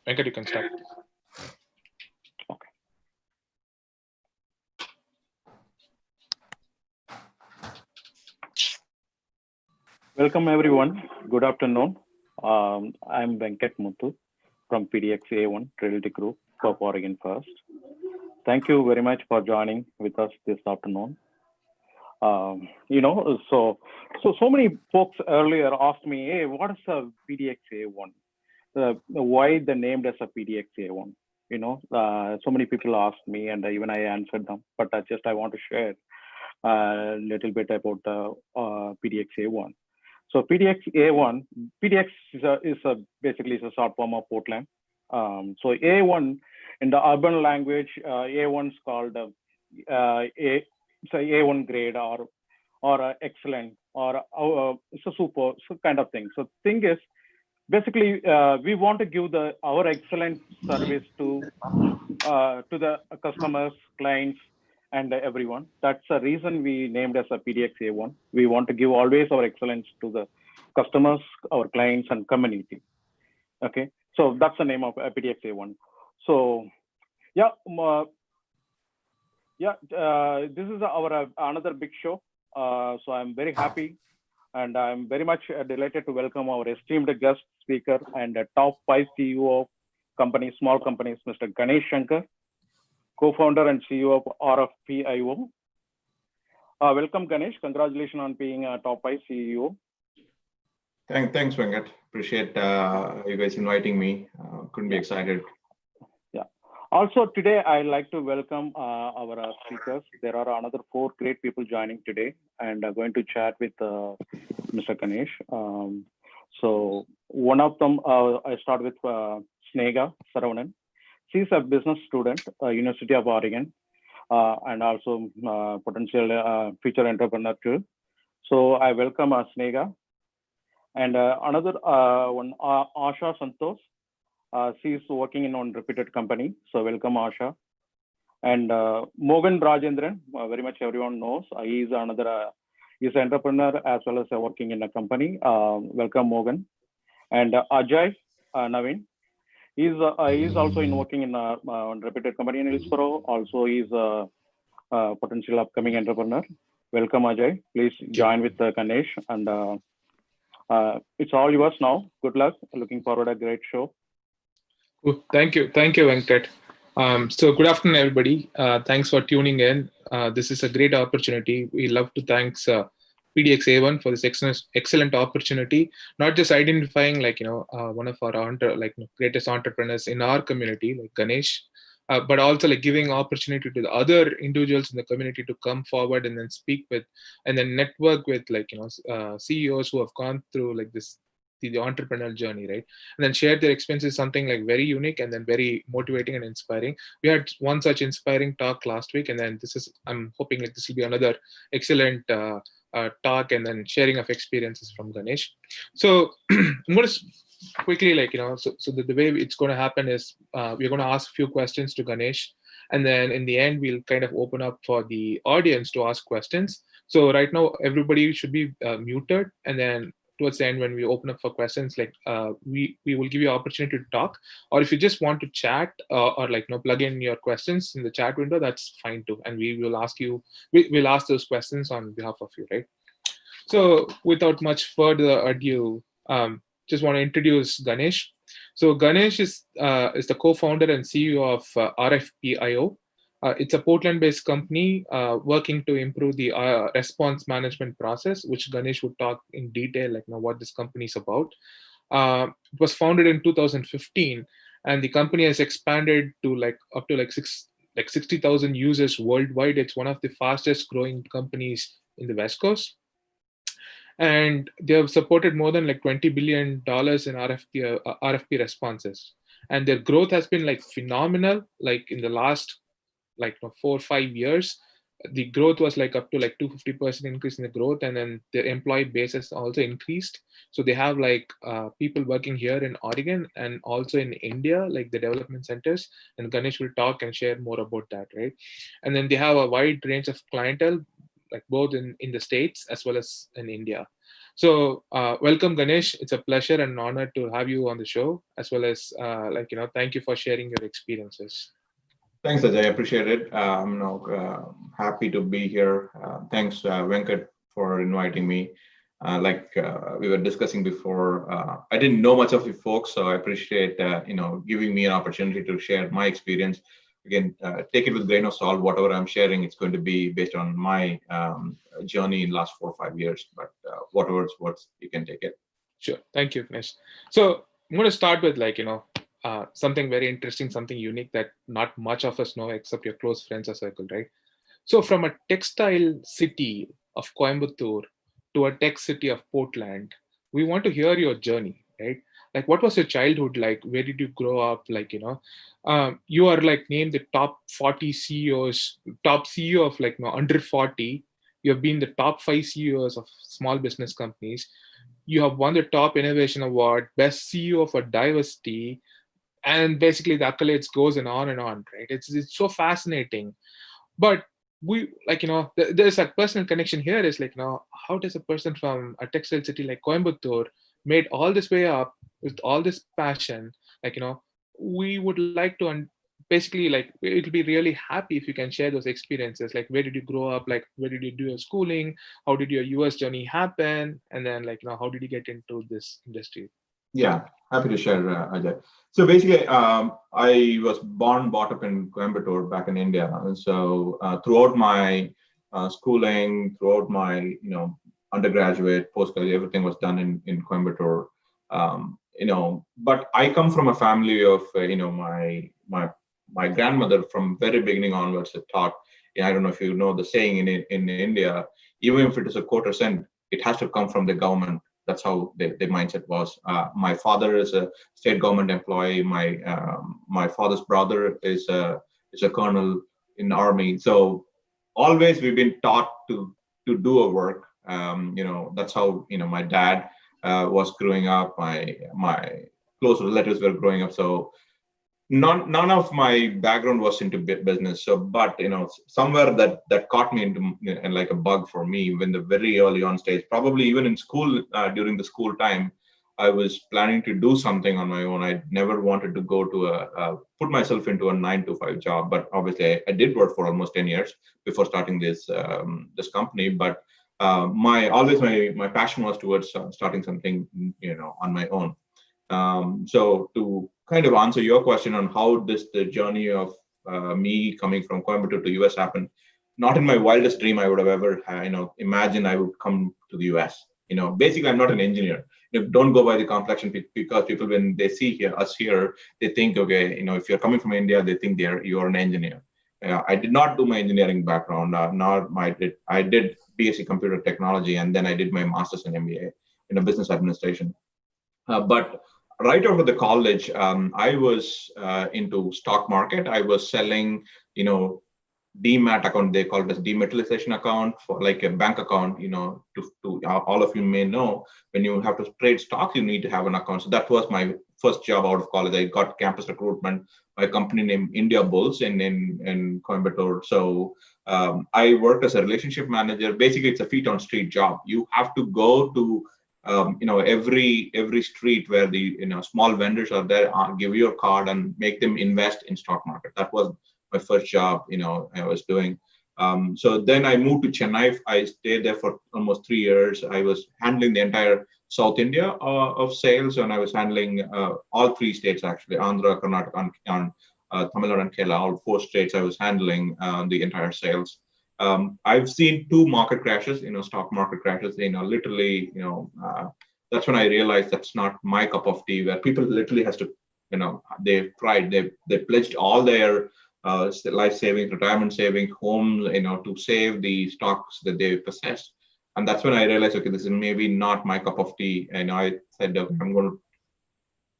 Venkat, you can start. Okay. Welcome everyone. Good afternoon. I'm Venkat Muthu from PDXA1 Realty Group for Oregon First. Thank you very much for joining with us this afternoon. So many folks earlier asked me, hey, what is a PDXA1? Why the named as a PDXA1? So many people asked me, and even I answered them. But I want to share a little bit about the PDXA1. So PDX-A1, PDX is basically a short form of Portland. So A1 in the urban language, A1 is called it's a A1 grade or excellent or it's a super kind of thing. So thing is basically we want to give our excellent service to the customers, clients, and everyone. That's the reason we named as a PDX-A1. We want to give always our excellence to the customers, our clients, and community. Okay, so that's the name of PDX-A1. So yeah, this is our another big show. So I'm very happy, and I'm very much delighted to welcome our esteemed guest speaker and top 5 CEO of companies, small companies, Mr. Ganesh Shankar, co-founder and CEO of RFPIO. Welcome, Ganesh. Congratulations on being a top 5 CEO. Thanks, Venkat. Appreciate you guys inviting me. Couldn't be excited. Yeah. Also, today I'd like to welcome our speakers. There are another 4 great people joining today, and going to chat with Mr. Ganesh. So one of them, I start with Snega Saravanan. She's a business student, University of Oregon, and also potential future entrepreneur too. So I welcome Snega. And another one, Asha Santosh. She's working in a reputed company. So welcome, Asha. And Mogan Rajendran, very much everyone knows. He's another, he's an entrepreneur as well as working in a company. Welcome, Mogan. And Ajay Naveen. He's also working in a reputed company in Hillsborough. Also, he's a potential upcoming entrepreneur. Welcome, Ajay. Please join with Ganesh. And it's all yours now. Good luck. Looking forward to a great show. Cool. Thank you, Venkat. So good afternoon, everybody. Thanks for tuning in. This is a great opportunity. We love to thank PDX-A1 for this excellent opportunity, not just identifying one of our greatest entrepreneurs in our community, like Ganesh, but also giving opportunity to the other individuals in the community to come forward and then speak with, and then network with CEOs who have gone through the entrepreneurial journey, right? And then share their experiences, something very unique and then very motivating and inspiring. We had one such inspiring talk last week, and then I'm hoping this will be another excellent talk and then sharing of experiences from Ganesh. So I'm going to quickly so the way it's going to happen is we're going to ask a few questions to Ganesh, and then in the end we'll kind of open up for the audience to ask questions. So right now everybody should be muted, and then towards the end when we open up for questions, we will give you opportunity to talk, or if you just want to chat or plug in your questions in the chat window, that's fine too, and we will ask you, we'll ask those questions on behalf of you, right? So without much further ado, just want to introduce Ganesh. So Ganesh is the co-founder and CEO of RFPIO. It's a Portland-based company working to improve the response management process, which Ganesh would talk in detail, what this company is about. It was founded in 2015, and the company has expanded to up to 60,000 users worldwide. It's one of the fastest growing companies in the West Coast. And they have supported more than $20 billion in RFP responses. And their growth has been phenomenal. In the last 4 or 5 years, the growth was up to 250% increase in the growth, and then their employee base has also increased. So they have people working here in Oregon and also in India, the development centers. And Ganesh will talk and share more about that, right? And then they have a wide range of clientele, both in the States as well as in India. So welcome, Ganesh. It's a pleasure and an honor to have you on the show, as well as thank you for sharing your experiences. Thanks, Ajay. I appreciate it. I'm happy to be here. Thanks, Venkat, for inviting me. We were discussing before, I didn't know much of you folks, so I appreciate giving me an opportunity to share my experience. Again, take it with a grain of salt. Whatever I'm sharing, it's going to be based on my journey in the last 4 or 5 years. But whatever it's worth, you can take it. Sure. Thank you, Ganesh. So I'm going to start with something very interesting, something unique that not much of us know except your close friends or circle, right? So from a textile city of Coimbatore to a tech city of Portland, we want to hear your journey, right? Like, what was your childhood like? Where did you grow up? You are like named the top 40 CEOs, top CEO of under 40. You have been the top 5 CEOs of small business companies. You have won the top innovation award, best CEO for diversity, and basically the accolades goes and on, right? It's so fascinating. But we there's a personal connection here is how does a person from a textile city like Coimbatore made all this way up with all this passion, we would like to basically it'll be really happy if you can share those experiences, like where did you grow up, like where did you do your schooling, how did your US journey happen, and then how did you get into this industry? Yeah, happy to share, Ajay. So basically, I was born, brought up in Coimbatore back in India. And so throughout my schooling, throughout my undergraduate, postgraduate, everything was done in Coimbatore. But I come from a family of my grandmother from very beginning onwards had taught. I don't know if you know the saying in India, even if it is a quarter cent, it has to come from the government. That's how the mindset was. My father is a state government employee. My father's brother is a colonel in the army. So always we've been taught to do a work. That's how my dad was growing up. My close relatives were growing up. So none of my background was into business. So but somewhere that caught me into and like a bug for me when the very early on stage, probably even in school, during the school time, I was planning to do something on my own. I never wanted to go to put myself into a 9 to 5 job, but obviously I did work for almost 10 years before starting this company. But my passion was towards starting something on my own. So to kind of answer your question on how this the journey of me coming from Coimbatore to US happened, not in my wildest dream I would have ever imagined I would come to the US. Basically I'm not an engineer. Don't go by the complexion, because people when they see us here, they think, okay, if you're coming from India, they think you're an engineer. I did not do my engineering background, nor I did BSc computer technology, and then I did my master's in MBA in business administration. But right after the college, I was into stock market. I was selling, demat account. They call it as dematerialization account, for like a bank account. To all of you may know, when you have to trade stocks, you need to have an account. So that was my first job out of college. I got campus recruitment by a company named India Bulls in Coimbatore. So I worked as a relationship manager. Basically, it's a feet on street job. You have to go to every street where the small vendors are there, give you a card and make them invest in stock market. That was my first job I was doing. So then I moved to Chennai. I stayed there for almost 3 years. I was handling the entire South India of sales, and I was handling all three states actually: Andhra, Karnataka, and Tamil Nadu and Kerala. All four states I was handling the entire sales. I've seen two market crashes, stock market crashes, literally, that's when I realized that's not my cup of tea, where people literally has to, they tried, they pledged all their life savings, retirement savings, homes, to save the stocks that they possess. And that's when I realized, okay, this is maybe not my cup of tea. And I said, okay, I'm going to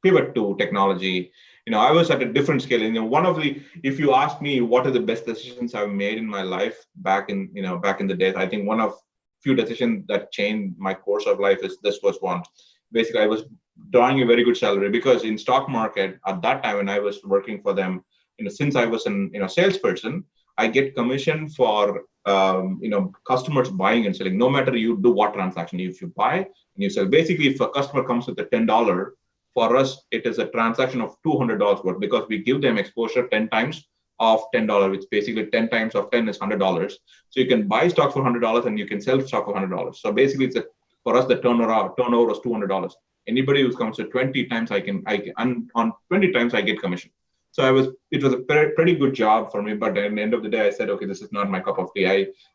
pivot to technology. I was at a different scale. One of the, if you ask me what are the best decisions I've made in my life back in the days, I think one of few decisions that changed my course of life is this was one. Basically, I was drawing a very good salary, because in stock market at that time when I was working for them, since I was an salesperson, I get commission for customers buying and selling. No matter you do what transaction, if you buy and you sell, basically, if a customer comes with a $10, for us it is a transaction of $200 worth, because we give them exposure 10 times of $10, which basically 10 times of 10 is $100. So you can buy stock for $100 and you can sell stock for $100. So basically, for us the turnover was $200. Anybody who comes to 20 times, and on 20 times I get commission. So it was a pretty good job for me. But at the end of the day, I said, okay, this is not my cup of tea.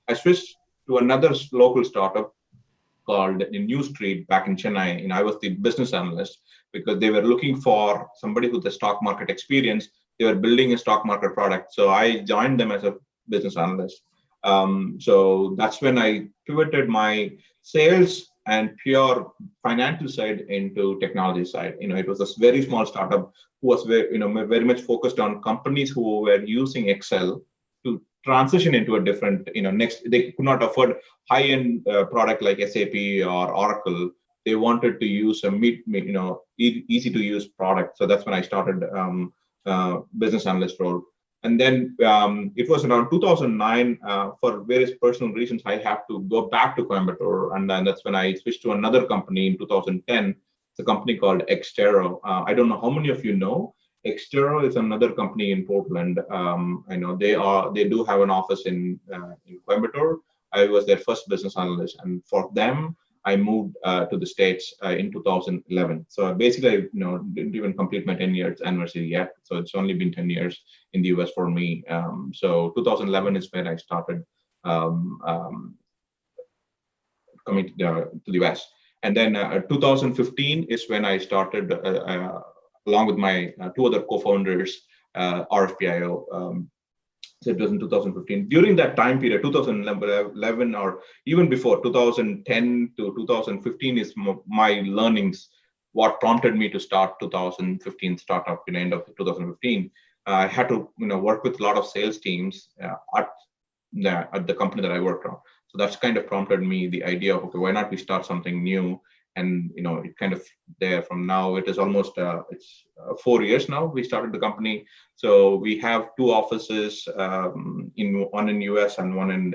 I switched to another local startup called New Street back in Chennai, and I was the business analyst, because they were looking for somebody with the stock market experience. They were building a stock market product. So I joined them as a business analyst. So that's when I pivoted my sales and pure financial side into technology side. It was a very small startup who was very much focused on companies who were using Excel to transition into a different, they could not afford high-end product like SAP or Oracle. They wanted to use a easy to use product. So that's when I started business analyst role. And then it was around 2009, for various personal reasons, I have to go back to Coimbatore. And then that's when I switched to another company in 2010. It's a company called Xtero. I don't know how many of you know. Xtero is another company in Portland. I know they do have an office in Coimbatore. I was their first business analyst. And for them, I moved to the States in 2011. So basically, I didn't even complete my 10 years anniversary yet. So it's only been 10 years in the US for me. So 2011 is when I started coming to the US. And then 2015 is when I started, along with my two other co-founders, RFPIO. So it was in 2015. During that time period, 2011 or even before 2010 to 2015 is my learnings. What prompted me to start 2015 startup in the end of 2015. I had to work with a lot of sales teams at the company that I worked on. So that's kind of prompted me the idea of, okay, why not we start something new? And it kind of there from now. It is almost it's 4 years now. We started the company, so we have two offices, one in US and one in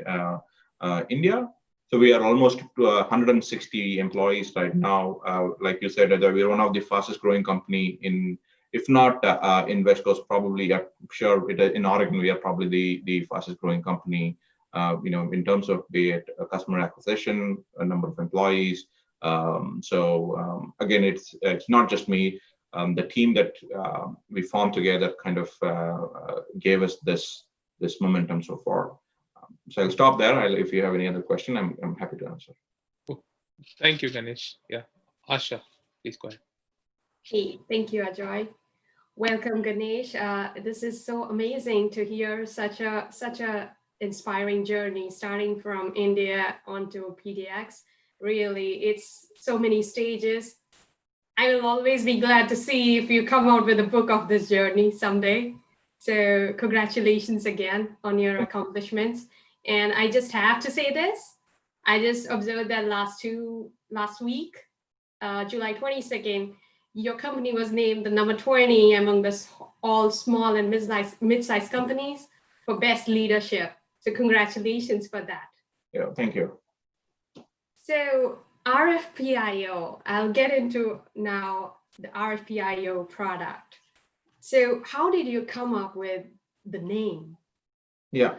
India. So we are almost 160 employees right now. Like you said, we're one of the fastest growing company in, if not in West Coast, probably. I'm sure in Oregon we are probably the fastest growing company. In terms of be it a customer acquisition, a number of employees. Again, it's not just me. The team that we formed together kind of gave us this momentum so far. So I'll stop there. If you have any other question, I'm happy to answer. Cool. Thank you, Ganesh. Yeah, Asha, please go ahead. Hey, thank you, Ajoy. Welcome, Ganesh. This is so amazing to hear such a inspiring journey, starting from India onto PDX. Really, it's so many stages. I will always be glad to see if you come out with a book of this journey someday. So congratulations again on your accomplishments. And I just have to say this. I just observed that last week, July 22nd, your company was named the number 20 among the all small and mid-sized companies for best leadership. So congratulations for that. Yeah, thank you. So RFPIO, I'll get into now the RFPIO product. So how did you come up with the name? Yeah,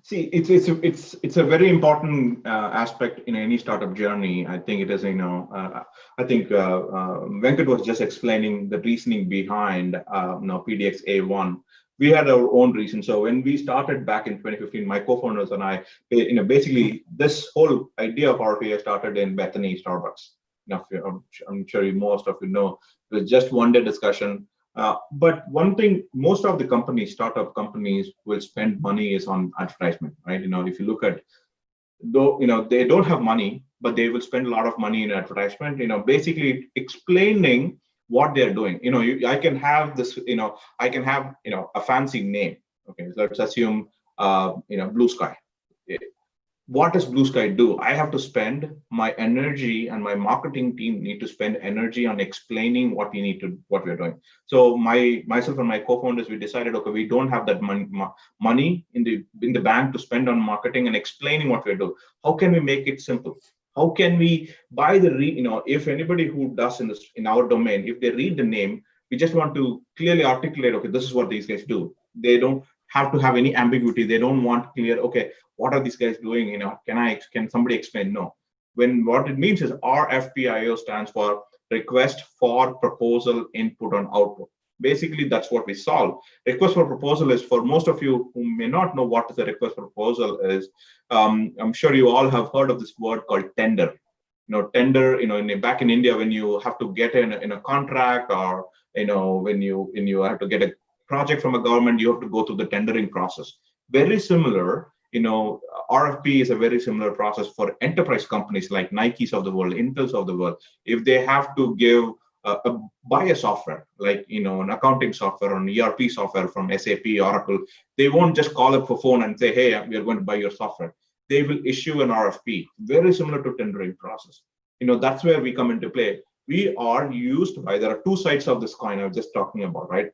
see, it's a very important aspect in any startup journey. I think it is, I think Venkat was just explaining the reasoning behind PDX A1. We had our own reason. So when we started back in 2015, my co-founders and I, basically this whole idea of RFPIO started in Bethany Starbucks. I'm sure most of you know, it was just one day discussion. But one thing, most of the startup companies will spend money is on advertisement, right? If you look at, though, they don't have money, but they will spend a lot of money in advertisement, basically explaining what they're doing. I can have this, I can have, a fancy name. Okay, so let's assume, Blue Sky. what does Blue Sky do? I have to spend my energy, and my marketing team need to spend energy on explaining what we're doing. So myself and my co-founders, we decided, okay, we don't have that money in the bank to spend on marketing and explaining what we're doing. How can we make it simple? How can we buy if anybody who does in our domain, if they read the name, we just want to clearly articulate, okay, this is what these guys do. They don't have to have any ambiguity. They don't want clear, okay, what are these guys doing? Can somebody explain? No. What it means is RFPIO stands for Request for Proposal Input on Output. Basically, that's what we solve. Request for proposal is, for most of you who may not know what is a request for proposal is, I'm sure you all have heard of this word called tender. Tender, back in India, when you have to get in a contract, or when you have to get a project from a government, you have to go through the tendering process. Very similar, RFP is a very similar process for enterprise companies like Nikes of the world, Intels of the world. If they have to buy a software, like an accounting software or an ERP software from SAP, Oracle, they won't just call up for phone and say, hey, we are going to buy your software. They will issue an RFP, very similar to tendering process. That's where we come into play. We are used by, there are two sides of this coin I was just talking about, right?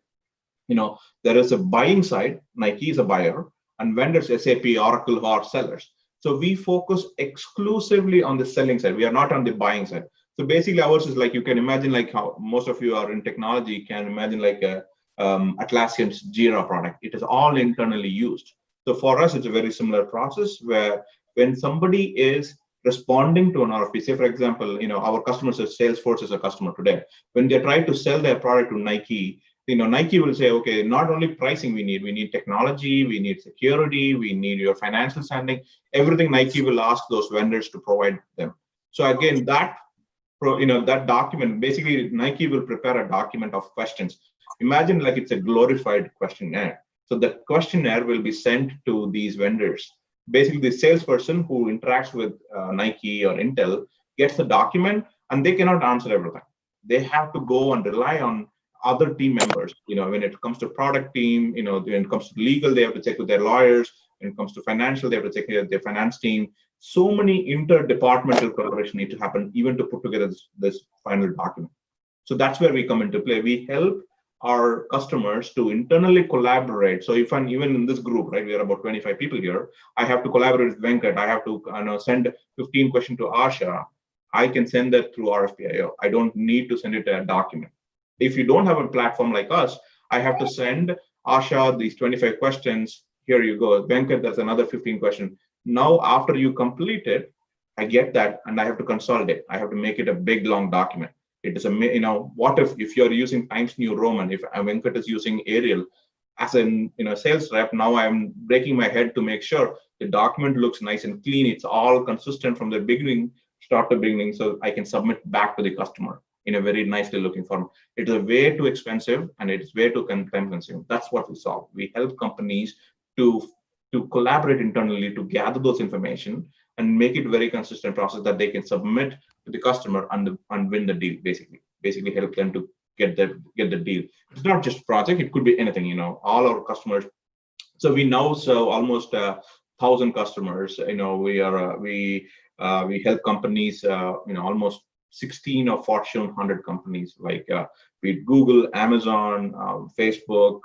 There is a buying side, Nike is a buyer, and vendors, SAP, Oracle, are sellers. So we focus exclusively on the selling side. We are not on the buying side. So basically ours is like, you can imagine, like how most of you are in technology, can imagine like a Atlassian's Jira product. It is all internally used. So for us, it's a very similar process, where when somebody is responding to an RFP, say for example, our customers, Salesforce is a customer today. When they try to sell their product to Nike, Nike will say, okay, not only pricing we need technology, we need security, we need your financial standing, everything Nike will ask those vendors to provide them. So again, that document, basically Nike will prepare a document of questions. Imagine like it's a glorified questionnaire. So the questionnaire will be sent to these vendors. Basically, the salesperson who interacts with Nike or Intel gets the document, and they cannot answer everything. They have to go and rely on other team members. When it comes to product team, when it comes to legal, they have to check with their lawyers. When it comes to financial, they have to check with their finance team. So many interdepartmental collaboration need to happen even to put together this final document. So that's where we come into play. We help our customers to internally collaborate. So if I'm even in this group, right, we are about 25 people here, I have to collaborate with Venkat. I have to send 15 questions to Asha. I can send that through RFPIO. I don't need to send it a document. If you don't have a platform like us, I have to send Asha these 25 questions. Here you go. Venkat, there's another 15 questions. Now, after you complete it, I get that, and I have to consolidate. I have to make it a big, long document. It is what if you're using Times New Roman, if Venkat is using Arial, as a sales rep, now I'm breaking my head to make sure the document looks nice and clean. It's all consistent from the beginning, start to beginning, so I can submit back to the customer in a very nicely looking form. It is way too expensive, and it is way too time consuming. That's what we solve. We help companies to collaborate internally to gather those information and make it very consistent process that they can submit to the customer and win the deal. Basically help them to get the deal. It's not just project; it could be anything. All our customers. So we now serve almost 1,000 customers. We help companies. Almost 16 of Fortune 100 companies, like with Google, Amazon, Facebook,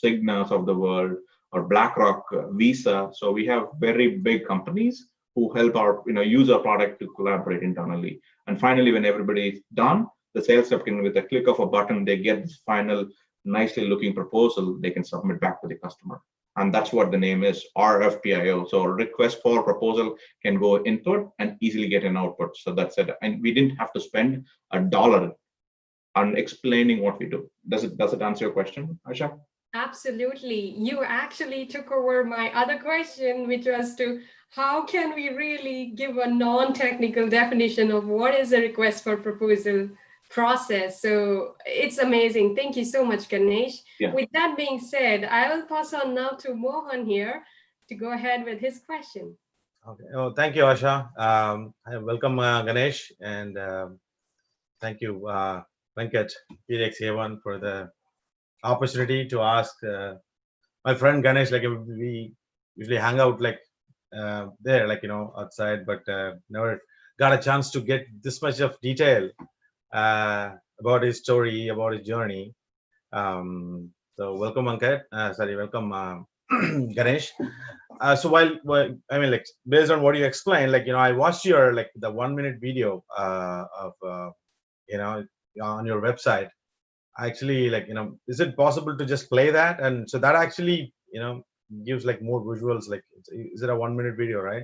Cignas of the world, or BlackRock, Visa. So we have very big companies who help use our product to collaborate internally. And finally, when everybody is done, the sales rep can, with a click of a button, they get this final nicely looking proposal they can submit back to the customer. And that's what the name is, RFPIO. So request for proposal can go input and easily get an output. So that's it. And we didn't have to spend $1 on explaining what we do. Does it answer your question, Asha? Absolutely. You actually took over my other question, which was to how can we really give a non-technical definition of what is a request for proposal process? So it's amazing. Thank you so much, Ganesh. Yeah. With that being said, I will pass on now to Mohan here to go ahead with his question. Okay. Oh, thank you, Asha. Welcome, Ganesh, and thank you, Venkat, PDX-A1, for the opportunity to ask my friend Ganesh. Like, we usually hang out like there, like, outside, but never got a chance to get this much of detail about his story, about his journey. So welcome, Ankit. Welcome, Ganesh. So while I mean, like, based on what you explained, like, I watched your, like, the 1 minute video of on your website. Actually, like, is it possible to just play that? And so that actually, gives like more visuals. Like, is it a 1 minute video, right?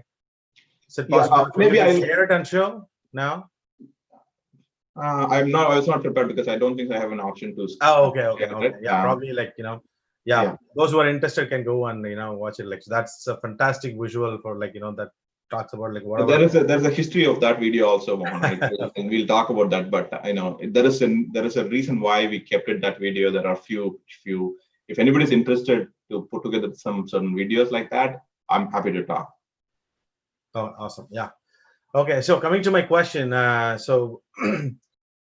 Is it Yeah, possible for you maybe to I'll. share it and show now? I was not prepared because I don't think I have an option to. Oh, okay. share it. Yeah, probably, like, Yeah. those who are interested can go and watch it. Like, so that's a fantastic visual for, like, that talks about, like, whatever. There's a history of that video also, Mohan. And we'll talk about that. But there is a reason why we kept it that video. There are few. If anybody's interested to put together some certain videos like that, I'm happy to talk. Oh, awesome. Yeah. Okay. So coming to my question, so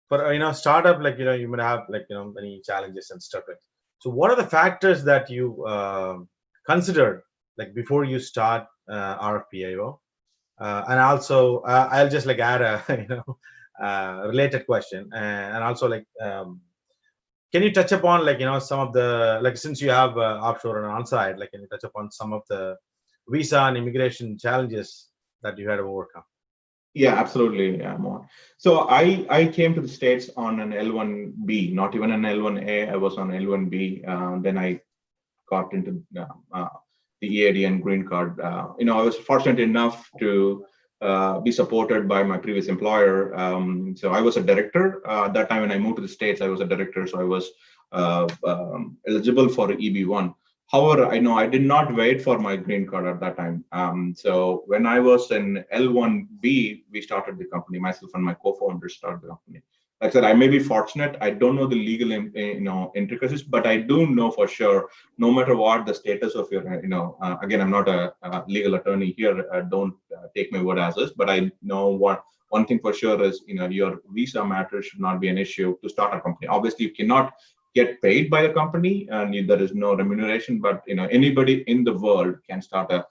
for startup, like, you might have, like, many challenges and stuff. Like, so what are the factors that you considered, like, before you start RFPIO? And also, I'll just, like, add a related question, and also, like, can you touch upon, like, some of the, like, since you have offshore and on-site, like, can you touch upon some of the visa and immigration challenges that you had to overcome? Yeah, absolutely, Mohan. So I came to the States on an L1B, not even an L1A. I was on L1B. Then I got into the EAD and green card. I was fortunate enough to be supported by my previous employer. So I was a director. At that time when I moved to the States, I was a director. So I was eligible for EB1. However, I did not wait for my green card at that time. So when I was in L1B, we started the company. Myself and my co-founders started the company. Like I said, I may be fortunate. I don't know the legal, intricacies, but I do know for sure, no matter what the status of your, again, I'm not a legal attorney here. Don't take my word as is, but I know one thing for sure is, your visa matter should not be an issue to start a company. Obviously, you cannot get paid by the company and there is no remuneration, but anybody in the world can start a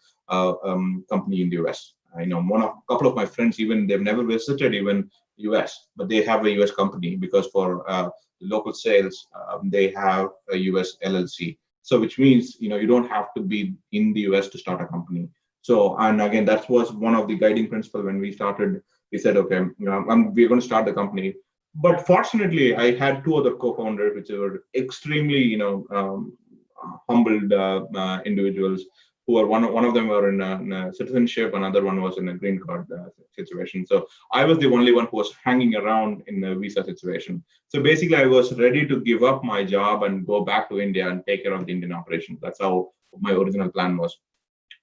company in the US. I know a couple of my friends, even they've never visited even US, but they have a US company because for local sales, they have a US LLC. So which means, you don't have to be in the US to start a company. So, and again, that was one of the guiding principles when we started. We said, okay, we're going to start the company. But fortunately, I had two other co-founders, which were extremely, humbled individuals who are one of them were in a citizenship, another one was in a green card situation. So I was the only one who was hanging around in the visa situation. So basically, I was ready to give up my job and go back to India and take care of the Indian operation. That's how my original plan was.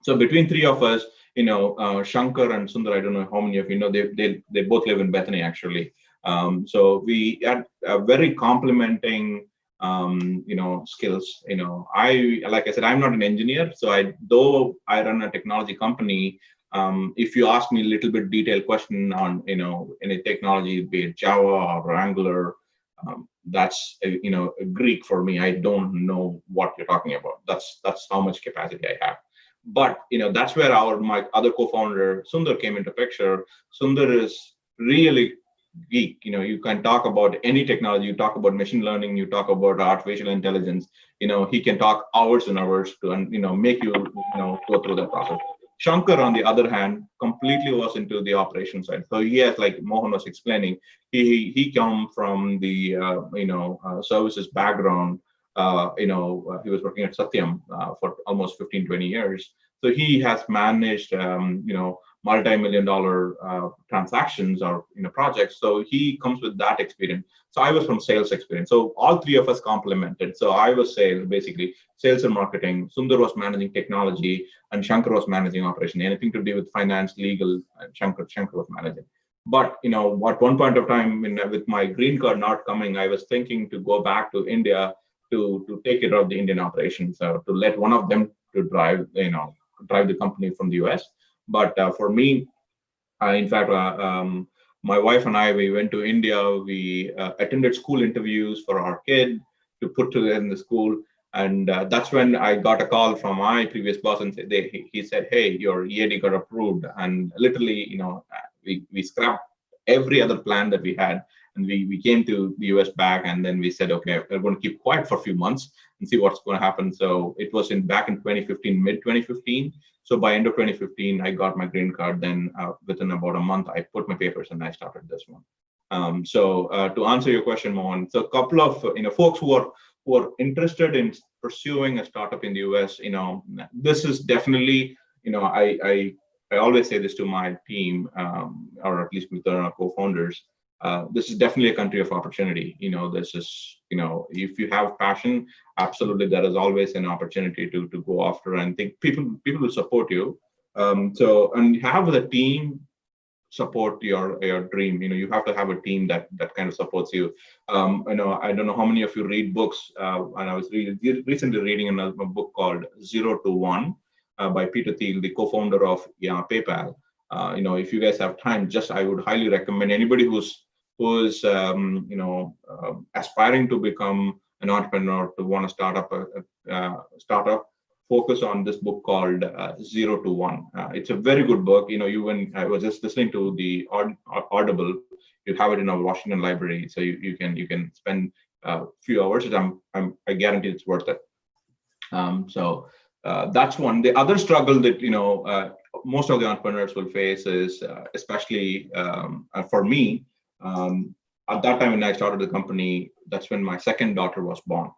So between three of us, Shankar and Sundar, I don't know how many of you know, they both live in Bethany actually. So we had a very complementing, skills. Like I said, I'm not an engineer. So though I run a technology company, if you ask me a little bit detailed question on, any technology, be it Java or Angular, that's Greek for me. I don't know what you're talking about. That's how much capacity I have. But that's where my other co-founder Sundar came into picture. Sundar is really geek. You can talk about any technology. You talk about machine learning. You talk about artificial intelligence. He can talk hours and hours to make you go through that process. Shankar, on the other hand, completely was into the operation side. So he has, like Mohan was explaining, he come from the services background. He was working at Satyam for almost 15-20 years. So he has managed multi-million-dollar transactions or projects. So he comes with that experience. So I was from sales experience. So all three of us complemented. So I was basically sales and marketing. Sundar was managing technology, and Shankar was managing operation. Anything to do with finance, legal, and Shankar was managing. But at one point of time, with my green card not coming, I was thinking to go back to India to take care of the Indian operations, to let one of them to drive the company from the US. But for me, in fact, my wife and I, we went to India. We attended school interviews for our kid to put together in the school. And that's when I got a call from my previous boss, and he said, "Hey, your EAD got approved." And literally, we scrapped every other plan that we had, and we came to the US back, and then we said, "Okay, we're going to keep quiet for a few months and see what's going to happen." So it was back in 2015, mid 2015. So by end of 2015, I got my green card. Then within about a month, I put my papers and I started this one. To answer your question, Mohan, so a couple of folks who are interested in pursuing a startup in the US, this is definitely, I always say this to my team, or at least with our co-founders. This is definitely a country of opportunity. This is, if you have passion, absolutely, there is always an opportunity to go after, and think people will support you. And have the team support your dream. You have to have a team that kind of supports you. I don't know how many of you read books, and I was recently reading a book called 0 to 1 by Peter Thiel, the co-founder of PayPal. If you guys have time, I would highly recommend anybody who's aspiring to become an entrepreneur, to want to start up a startup, focus on this book called 0 to 1. It's a very good book. When I was just listening to the Audible, you have it in our Washington library, so you can spend a few hours. I guarantee it's worth it. So that's one. The other struggle that most of the entrepreneurs will face is, especially for me. At that time when I started the company, that's when my second daughter was born.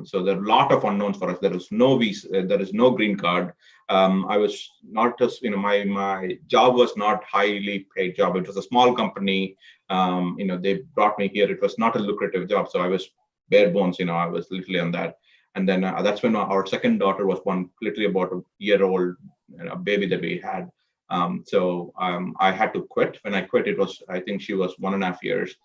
So there are a lot of unknowns for us. There is no visa, there is no green card. I was not just, my job was not highly paid job. It was a small company. They brought me here. It was not a lucrative job. So I was bare bones, I was literally on that. And then that's when our second daughter was born, literally about a year-old baby that we had. So I had to quit. When I quit, I think she was 1.5 years.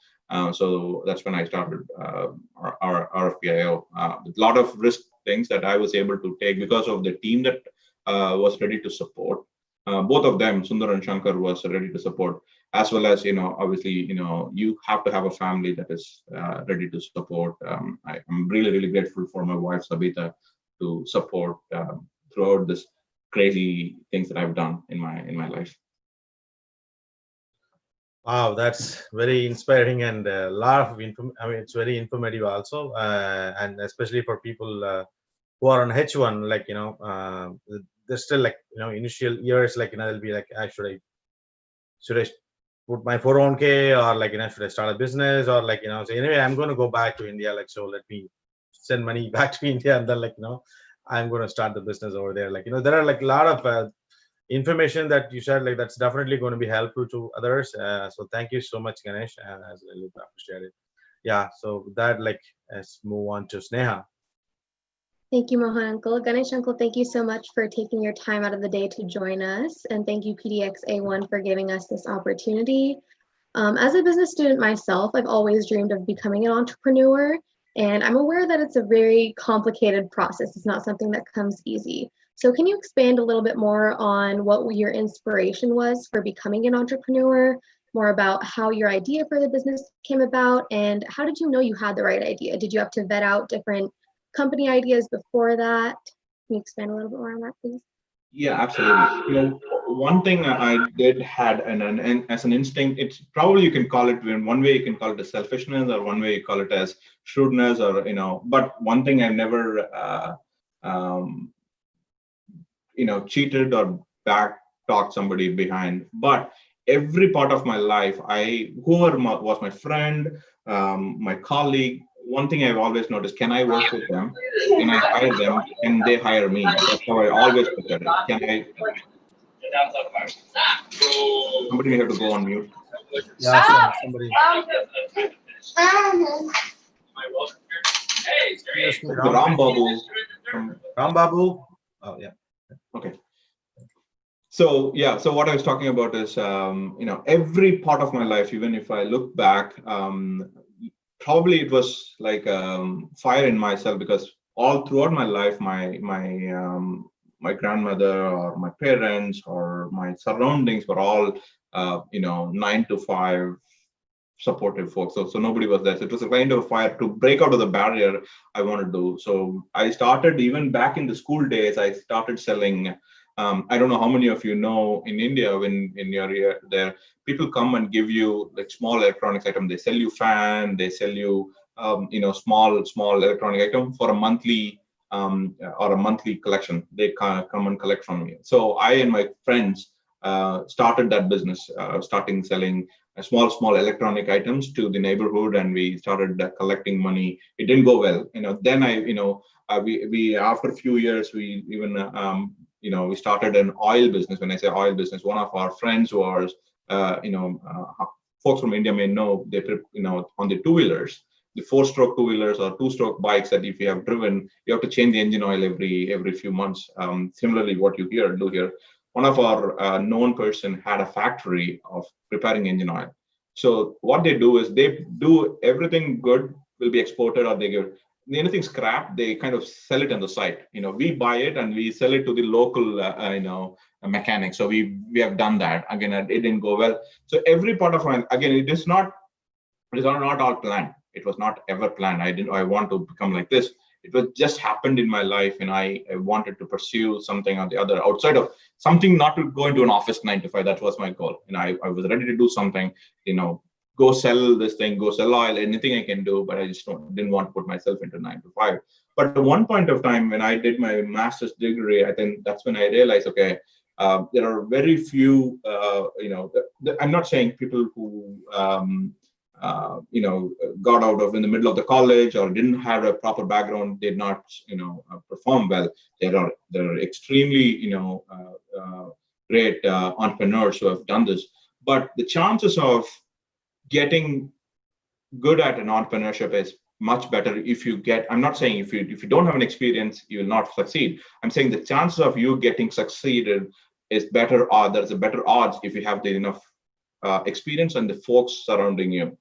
So that's when I started our RFPIO. A lot of risk things that I was able to take because of the team that was ready to support. Both of them, Sundar and Shankar, was ready to support, as well as, obviously, you have to have a family that is ready to support. I'm really, really grateful for my wife, Sabita, to support throughout this crazy things that I've done in my life. Wow, that's very inspiring, and a lot of it's very informative also, and especially for people who are on H1, they're still initial years, they'll be like, should I put my 401k, or should I start a business, or so anyway, I'm going to go back to India, so let me send money back to India, and then I'm going to start the business over there. There are a lot of information that you shared, that's definitely going to be helpful to others. So thank you so much, Ganesh, and I really appreciate it. Yeah, so with that, let's move on to Sneha. Thank you, Mohan Uncle. Ganesh Uncle, thank you so much for taking your time out of the day to join us. And thank you, PDX A1, for giving us this opportunity. As a business student myself, I've always dreamed of becoming an entrepreneur. And I'm aware that it's a very complicated process. It's not something that comes easy. So can you expand a little bit more on what your inspiration was for becoming an entrepreneur, more about how your idea for the business came about, and how did you know you had the right idea? Did you have to vet out different company ideas before that? Can you expand a little bit more on that, please? Yeah, absolutely. One thing I did had, and as an instinct, it's probably, you can call it, in one way you can call it as selfishness, or one way you call it as shrewdness, or but one thing I never cheated or back talked somebody behind. But every part of my life, whoever was my friend, my colleague, one thing I've always noticed: can I work with them? Can I hire them? Can they hire me? That's how I always look at it. Somebody may have to go on mute. Yeah, somebody. Ram Babu. Ram Babu. Oh yeah. Okay. So yeah, so what I was talking about is, every part of my life, even if I look back, probably it was like fire in myself, because all throughout my life, my grandmother or my parents or my surroundings were all 9 to 5, supportive folks. So nobody was there. So it was a kind of a fire to break out of the barrier I wanted to do. So I started even back in the school days. I started selling. I don't know how many of you know in India when in your area there, people come and give you like small electronics item. They sell you fan. They sell you small electronic item for a monthly or a monthly collection. They come and collect from me. So I and my friends started that business, starting selling small electronic items to the neighborhood, and we started collecting money. It didn't go well, then we after a few years we even we started an oil business. When I say oil business, one of our friends was folks from India may know, they on the two-wheelers, the 4-stroke two-wheelers or 2-stroke bikes, that if you have driven, you have to change the engine oil every few months. Similarly, what you do here, one of our known person had a factory of preparing engine oil. So what they do is they do everything good will be exported, or they give anything scrap, they kind of sell it on the site. We buy it and we sell it to the local mechanic. So we have done that. Again, it didn't go well. So every part of my, again, it is not all planned. It was not ever planned. I want to become like this. It was just happened in my life, and I wanted to pursue something or the other outside of something, not to go into an office 9 to 5. That was my goal. I was ready to do something, go sell this thing, go sell oil, anything I can do, but I just didn't want to put myself into 9 to 5. But at one point of time, when I did my master's degree, I think that's when I realized, okay, there are very few, I'm not saying people who, got out of in the middle of the college or didn't have a proper background, did not, perform well. There are extremely, great entrepreneurs who have done this. But the chances of getting good at an entrepreneurship is much better if you get, I'm not saying if you don't have an experience, you will not succeed. I'm saying the chances of you getting succeeded is better, or there's a better odds if you have the enough experience and the folks surrounding you.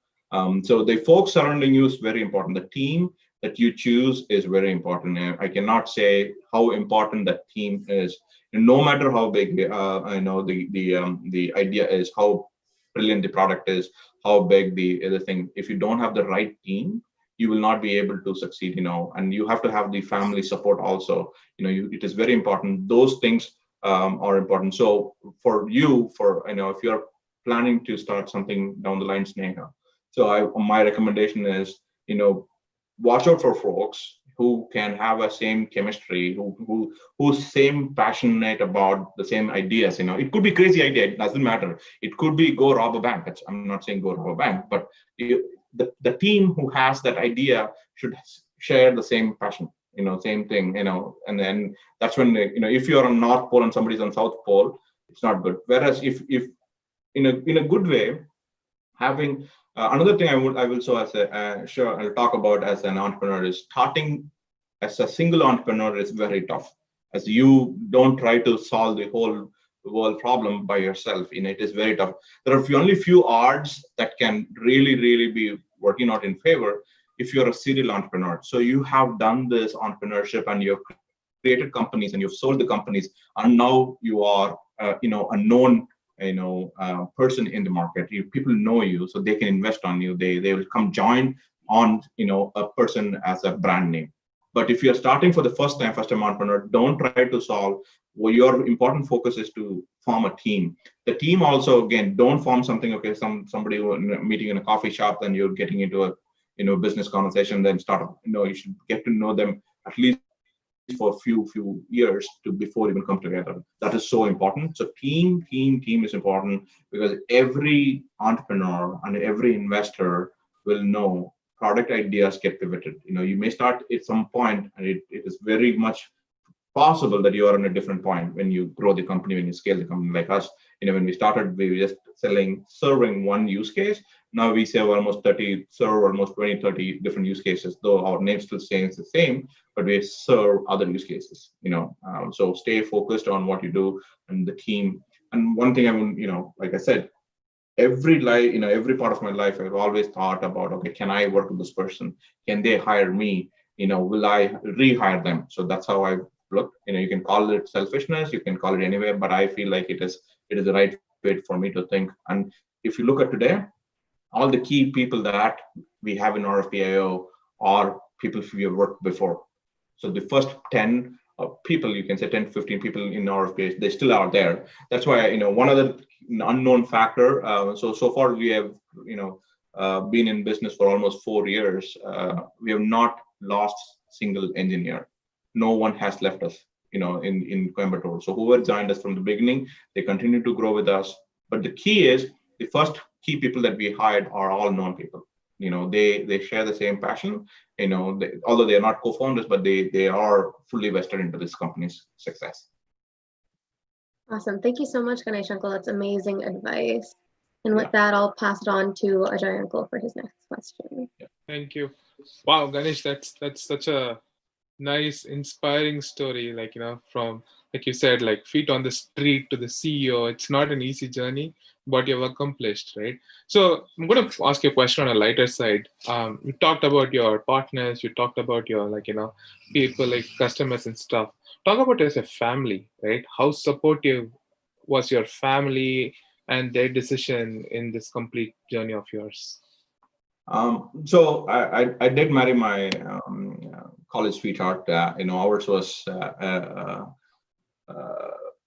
So the folks surrounding you is very important. The team that you choose is very important. I cannot say how important that team is. And no matter how big I know the idea is, how brilliant the product is, how big the other thing. If you don't have the right team, you will not be able to succeed. And you have to have the family support also. It is very important. Those things are important. So for you, if you're planning to start something down the line, Sneha, so my recommendation is, watch out for folks who can have a same chemistry, who's same passionate about the same ideas. It could be crazy idea, it doesn't matter. It could be go rob a bank. I'm not saying go rob a bank, but the team who has that idea should share the same passion, same thing, and then that's when, if you're on North Pole and somebody's on South Pole, it's not good. Whereas if in a good way, having another thing I will so as a sure I'll talk about as an entrepreneur is starting as a single entrepreneur is very tough, as you don't try to solve the whole world problem by yourself. It is very tough. There are only few odds that can really be working out in favor if you're a serial entrepreneur. So you have done this entrepreneurship and you've created companies and you've sold the companies, and now you are a known person in the market. People know you, so they can invest on you. They will come join on a person as a brand name. But if you're starting for the first time entrepreneur, don't try to solve. Well, your important focus is to form a team. The team also, again, don't form something. Okay, somebody meeting in a coffee shop, then you're getting into a business conversation, then start. You should get to know them at least for a few years before even come together. That is so important. So team is important, because every entrepreneur and every investor will know product ideas get pivoted. You may start at some point, and it is very much possible that you are on a different point when you grow the company, when you scale the company. Like us, when we started, we were just serving one use case. Now we serve almost 20, 30 different use cases, though our name still stays the same, but we serve other use cases. So stay focused on what you do and the team. And one thing I would, like I said, every part of my life, I've always thought about, okay, can I work with this person? Can they hire me? Will I rehire them? So that's how I look. You can call it selfishness, you can call it anyway, but I feel like it is the right way for me to think. And if you look at today, all the key people that we have in RFPIO are people we have worked before. So the first 10 people, you can say 10 to 15 people in RFPIO, they still are there. That's why, one other unknown factor. So far we have, been in business for almost 4 years. We have not lost single engineer. No one has left us, in Coimbatore. So whoever joined us from the beginning, they continue to grow with us. But the key is the first key people that we hired are all known people. They share the same passion. Although they are not co-founders, but they are fully vested into this company's success. Awesome. Thank you so much, Ganesh Uncle. That's amazing advice. And with that, I'll pass it on to Ajay Uncle for his next question. Thank you. Wow, Ganesh, that's such a nice, inspiring story. From, like you said, like feet on the street to the CEO. It's not an easy journey, but you've accomplished, right? So I'm going to ask you a question on a lighter side. You talked about your partners. You talked about your, people, like customers and stuff. Talk about it as a family, right? How supportive was your family and their decision in this complete journey of yours? So I did marry my college sweetheart. Ours was a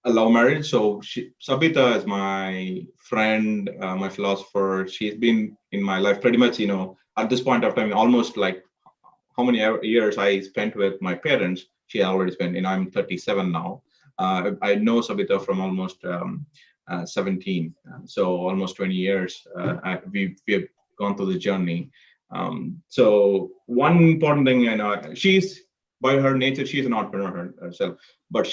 love marriage. So Sabita is my friend, my philosopher. She's been in my life pretty much, at this point of time, almost like how many years I spent with my parents. She already spent, I'm 37 now. I know Sabita from almost 17. So almost 20 years. We have gone through the journey. So one important thing, she's, by her nature, she's an entrepreneur herself, but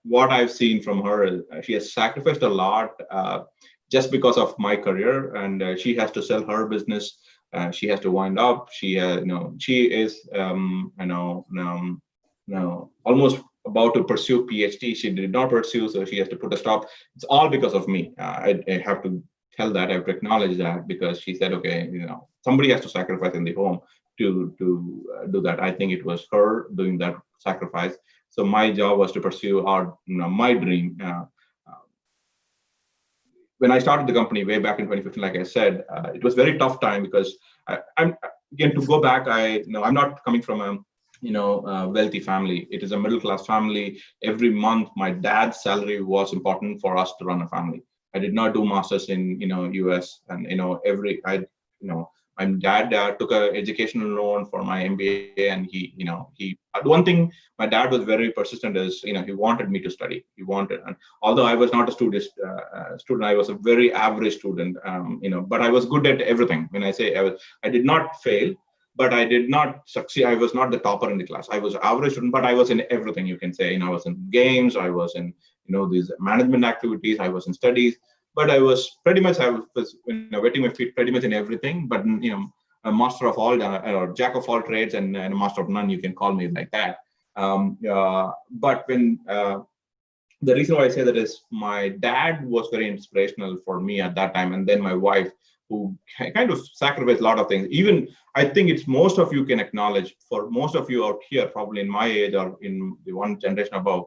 what I've seen from her is she has sacrificed a lot just because of my career, and she has to sell her business. She has to wind up. She is almost about to pursue PhD. She did not pursue, so she has to put a stop. It's all because of me. I have to tell that. I have to acknowledge that, because she said, okay, somebody has to sacrifice in the home to do that. I think it was her doing that sacrifice. So my job was to pursue my dream. When I started the company way back in 2015, like I said, it was very tough time, because I'm again, to go back. I'm not coming from a wealthy family. It is a middle class family. Every month, my dad's salary was important for us to run a family. I did not do masters in US, and my dad took an educational loan for my MBA, and he one thing my dad was very persistent is he wanted me to study. He wanted, and although I was not a student, I was a very average student. But I was good at everything. When I say I did not fail, but I did not succeed. I was not the topper in the class. I was an average student, but I was in everything. You can say, I was in games. I was in these management activities. I was in studies. But I was pretty much, wetting my feet pretty much in everything. But a master of all, or jack of all trades, and a master of none. You can call me like that. But when the reason why I say that is my dad was very inspirational for me at that time, and then my wife, who kind of sacrificed a lot of things. Even I think it's most of you can acknowledge. For most of you out here, probably in my age or in the one generation above,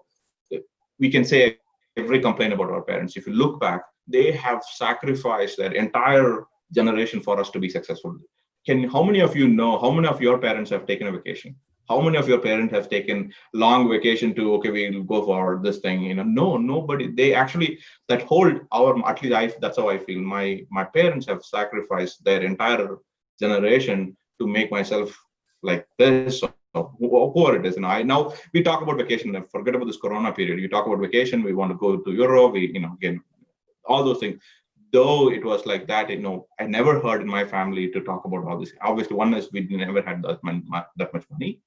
we can say every complaint about our parents. If you look back, they have sacrificed their entire generation for us to be successful. How many of you know how many of your parents have taken a vacation? How many of your parents have taken long vacation to, okay, we'll go for this thing? No, nobody. They actually, that whole hour, at least that's how I feel. My parents have sacrificed their entire generation to make myself like this. So whoever it is, now we talk about vacation. Forget about this Corona period. You talk about vacation. We want to go to Europe. Again, all those things. Though it was like that, I never heard in my family to talk about all this. Obviously, one is we never had that much money,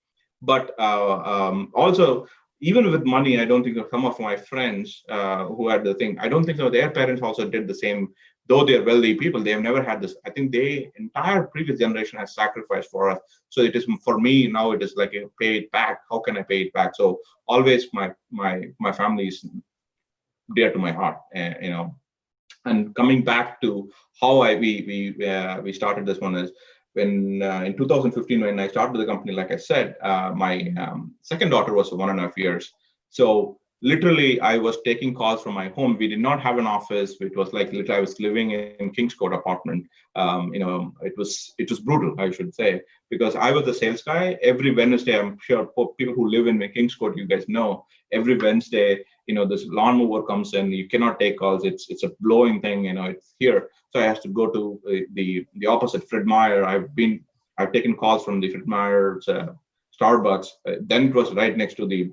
but also even with money, I don't think some of my friends who had the thing, I don't think their parents also did the same. Though they're wealthy people, they have never had this. I think entire previous generation has sacrificed for us. So it is for me now. It is like pay it back. How can I pay it back? So always my family is dear to my heart. And coming back to how we started this one is when in 2015, when I started the company, like I said, my second daughter was 1.5 years. So literally I was taking calls from my home. We did not have an office. It was like literally I was living in Kings Court apartment. It was brutal, I should say, because I was the sales guy. Every Wednesday, I'm sure people who live in Kings Court, you guys know, every Wednesday, this lawnmower comes in. You cannot take calls. It's a blowing thing. It's here. So I have to go to the opposite, Fred Meyer. I've taken calls from the Fred Meyer's Starbucks. Then it was right next to the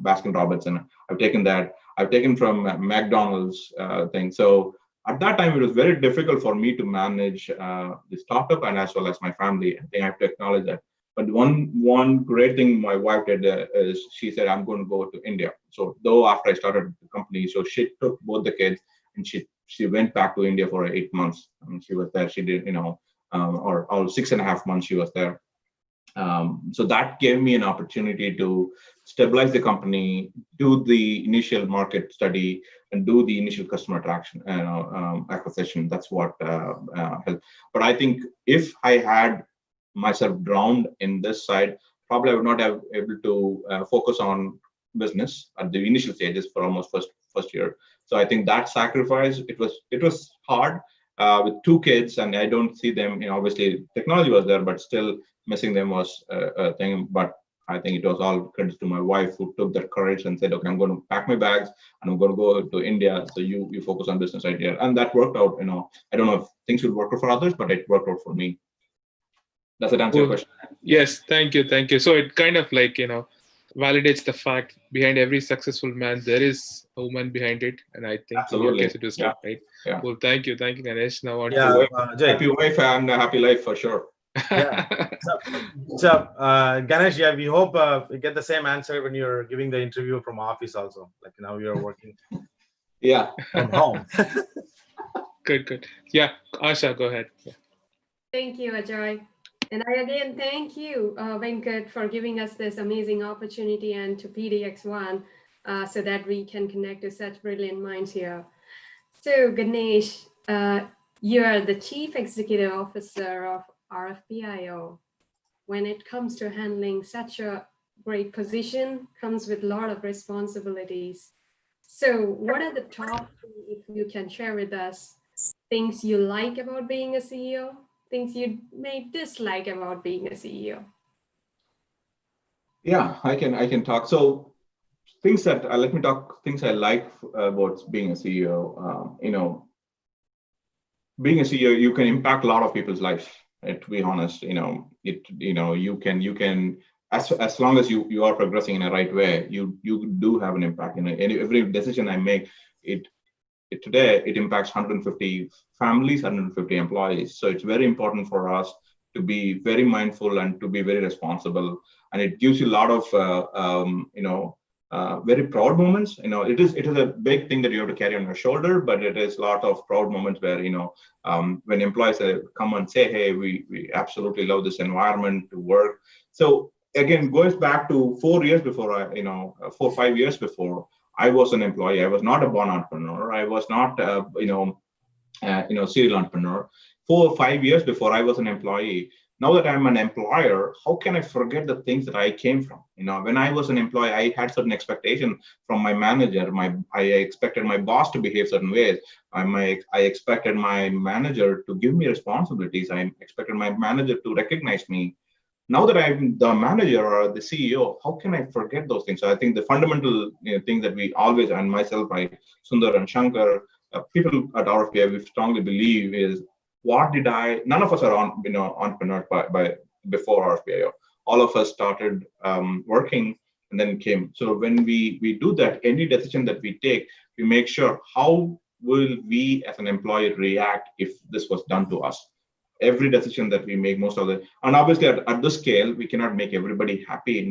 Baskin Robbins, and I've taken that. I've taken from McDonald's thing. So at that time, it was very difficult for me to manage the startup and as well as my family. I think I have to acknowledge that. But one great thing my wife did is she said, I'm going to go to India. So though after I started the company, so she took both the kids and she went back to India for 8 months. I mean, she was there. She did, or 6.5 months she was there. So that gave me an opportunity to stabilize the company, do the initial market study, and do the initial customer attraction acquisition. That's what helped. But I think if I had myself drowned in this side, probably I would not have able to focus on business at the initial stages for almost first year. So I think that sacrifice, it was hard with 2 kids, and I don't see them. Obviously technology was there, but still missing them was a thing. But I think it was all credit to my wife, who took that courage and said, okay, I'm going to pack my bags and I'm going to go to India. So you focus on business right here. And that worked out. I don't know if things will work out for others, but it worked out for me. Does it answer your question? Yes, thank you. So it kind of like, validates the fact behind every successful man, there is a woman behind it. And I think in your case it was right. Yeah. Well, thank you, Ganesh. Now on happy wife and a happy life for sure. Yeah. So Ganesh, we hope you get the same answer when you're giving the interview from office also. Like now you're working from home. Good. Yeah, Asha, go ahead. Yeah. Thank you, Ajay. And I again thank you, Venkat, for giving us this amazing opportunity, and to PDX1 so that we can connect to such brilliant minds here. So Ganesh, you are the Chief Executive Officer of RFPIO. When it comes to handling such a great position, comes with a lot of responsibilities. So what are the top 3, if you can share with us, things you like about being a CEO? Things you may dislike about being a CEO? Yeah, I can talk. So things that let me talk things I like about being a CEO. Being a CEO, you can impact a lot of people's lives. To be honest, you can as long as you are progressing in the right way, you do have an impact. Every decision I make, today it impacts 150 families, 150 employees. So it's very important for us to be very mindful and to be very responsible. And it gives you a lot of very proud moments. It is a big thing that you have to carry on your shoulder, but it is a lot of proud moments where when employees come and say, hey, we absolutely love this environment to work. So again, goes back to 4 years before 4 or 5 years before I was an employee. I was not a born entrepreneur. I was not serial entrepreneur. 4 or 5 years before I was an employee. Now that I'm an employer, how can I forget the things that I came from? When I was an employee, I had certain expectation from my manager. I expected my boss to behave certain ways. I expected my manager to give me responsibilities. I expected my manager to recognize me. Now that I'm the manager or the CEO, how can I forget those things? So I think the fundamental thing that we always, and myself, Sundar and Shankar, people at RFPIO, we strongly believe is, none of us are entrepreneurs by before RFPIO. All of us started working and then came. So when we do that, any decision that we take, we make sure how will we as an employee react if this was done to us. Every decision that we make, most of and obviously at this scale, we cannot make everybody happy.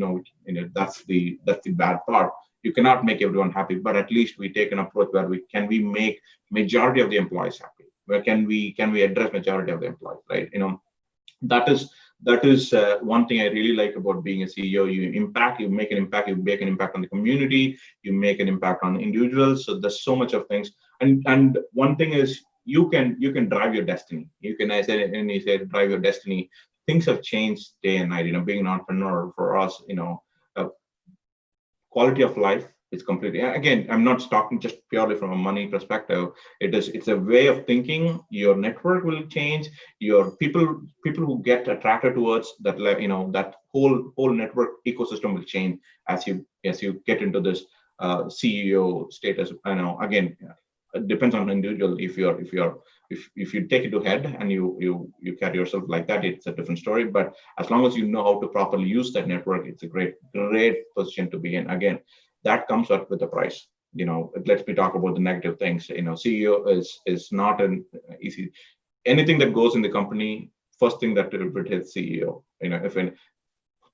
That's the bad part. You cannot make everyone happy, but at least we take an approach where we make majority of the employees happy. Where can we address majority of the employees, right? That is one thing I really like about being a CEO. You make an impact on the community, you make an impact on individuals. So there's so much of things. And one thing is, you can drive your destiny. I said drive your destiny. Things have changed day and night. Being an entrepreneur for us, quality of life It's completely, again, I'm not talking just purely from a money perspective. It's a way of thinking. Your network will change. Your people who get attracted towards that, that whole network ecosystem will change as you get into this CEO status. Again, it depends on the individual. If you take it to head and you carry yourself like that, it's a different story. But as long as you know how to properly use that network, it's a great position to be in. Again, that comes up with the price. Let me talk about the negative things. CEO is not an easy. Anything that goes in the company, first thing that it hits CEO.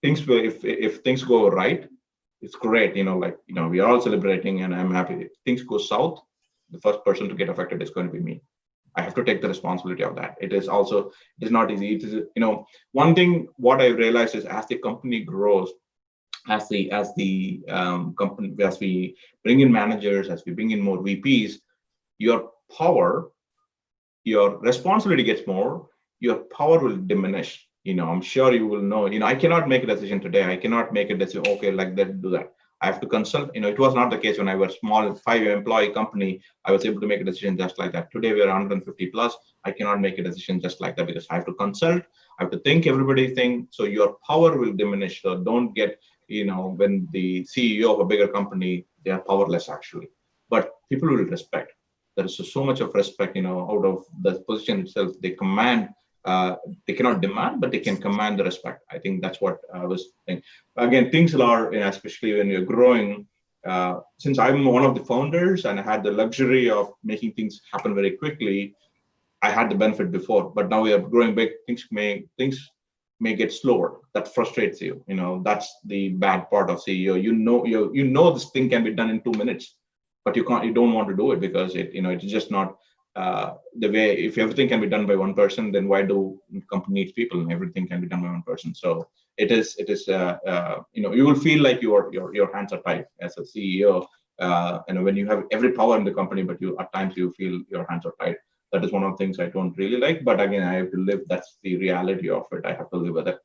If things go right, it's great. We are all celebrating, and I'm happy. If things go south, the first person to get affected is going to be me. I have to take the responsibility of that. It is not easy. It is, one thing what I realized is, as the company grows, as the company, as we bring in managers, as we bring in more VPs, your power, your responsibility gets more, your power will diminish. I'm sure you will know. I cannot make a decision today. I cannot make a decision, okay, like that, do that. I have to consult. It was not the case when I was small 5-employee company. I was able to make a decision just like that. Today we are 150 plus. I cannot make a decision just like that because I have to consult. I have to think everybody think. So your power will diminish. So don't get, when the CEO of a bigger company, they are powerless actually. But people will respect. There is so much of respect, out of the position itself. They command. They cannot demand, but they can command the respect. I think that's what I was thinking. Again, things are, especially when you're growing, since I'm one of the founders and I had the luxury of making things happen very quickly, I had the benefit before, but now we are growing big. Things may get slower. That frustrates you. That's the bad part of CEO. You know this thing can be done in 2 minutes, but you don't want to do it because it's just not the way. If everything can be done by one person, then why do company needs people? And everything can be done by one person. So it is you will feel like your hands are tied as a CEO. When you have every power in the company, but at times you feel your hands are tied. That is one of the things I don't really like. But again, I have to live. That's the reality of it. I have to live with it.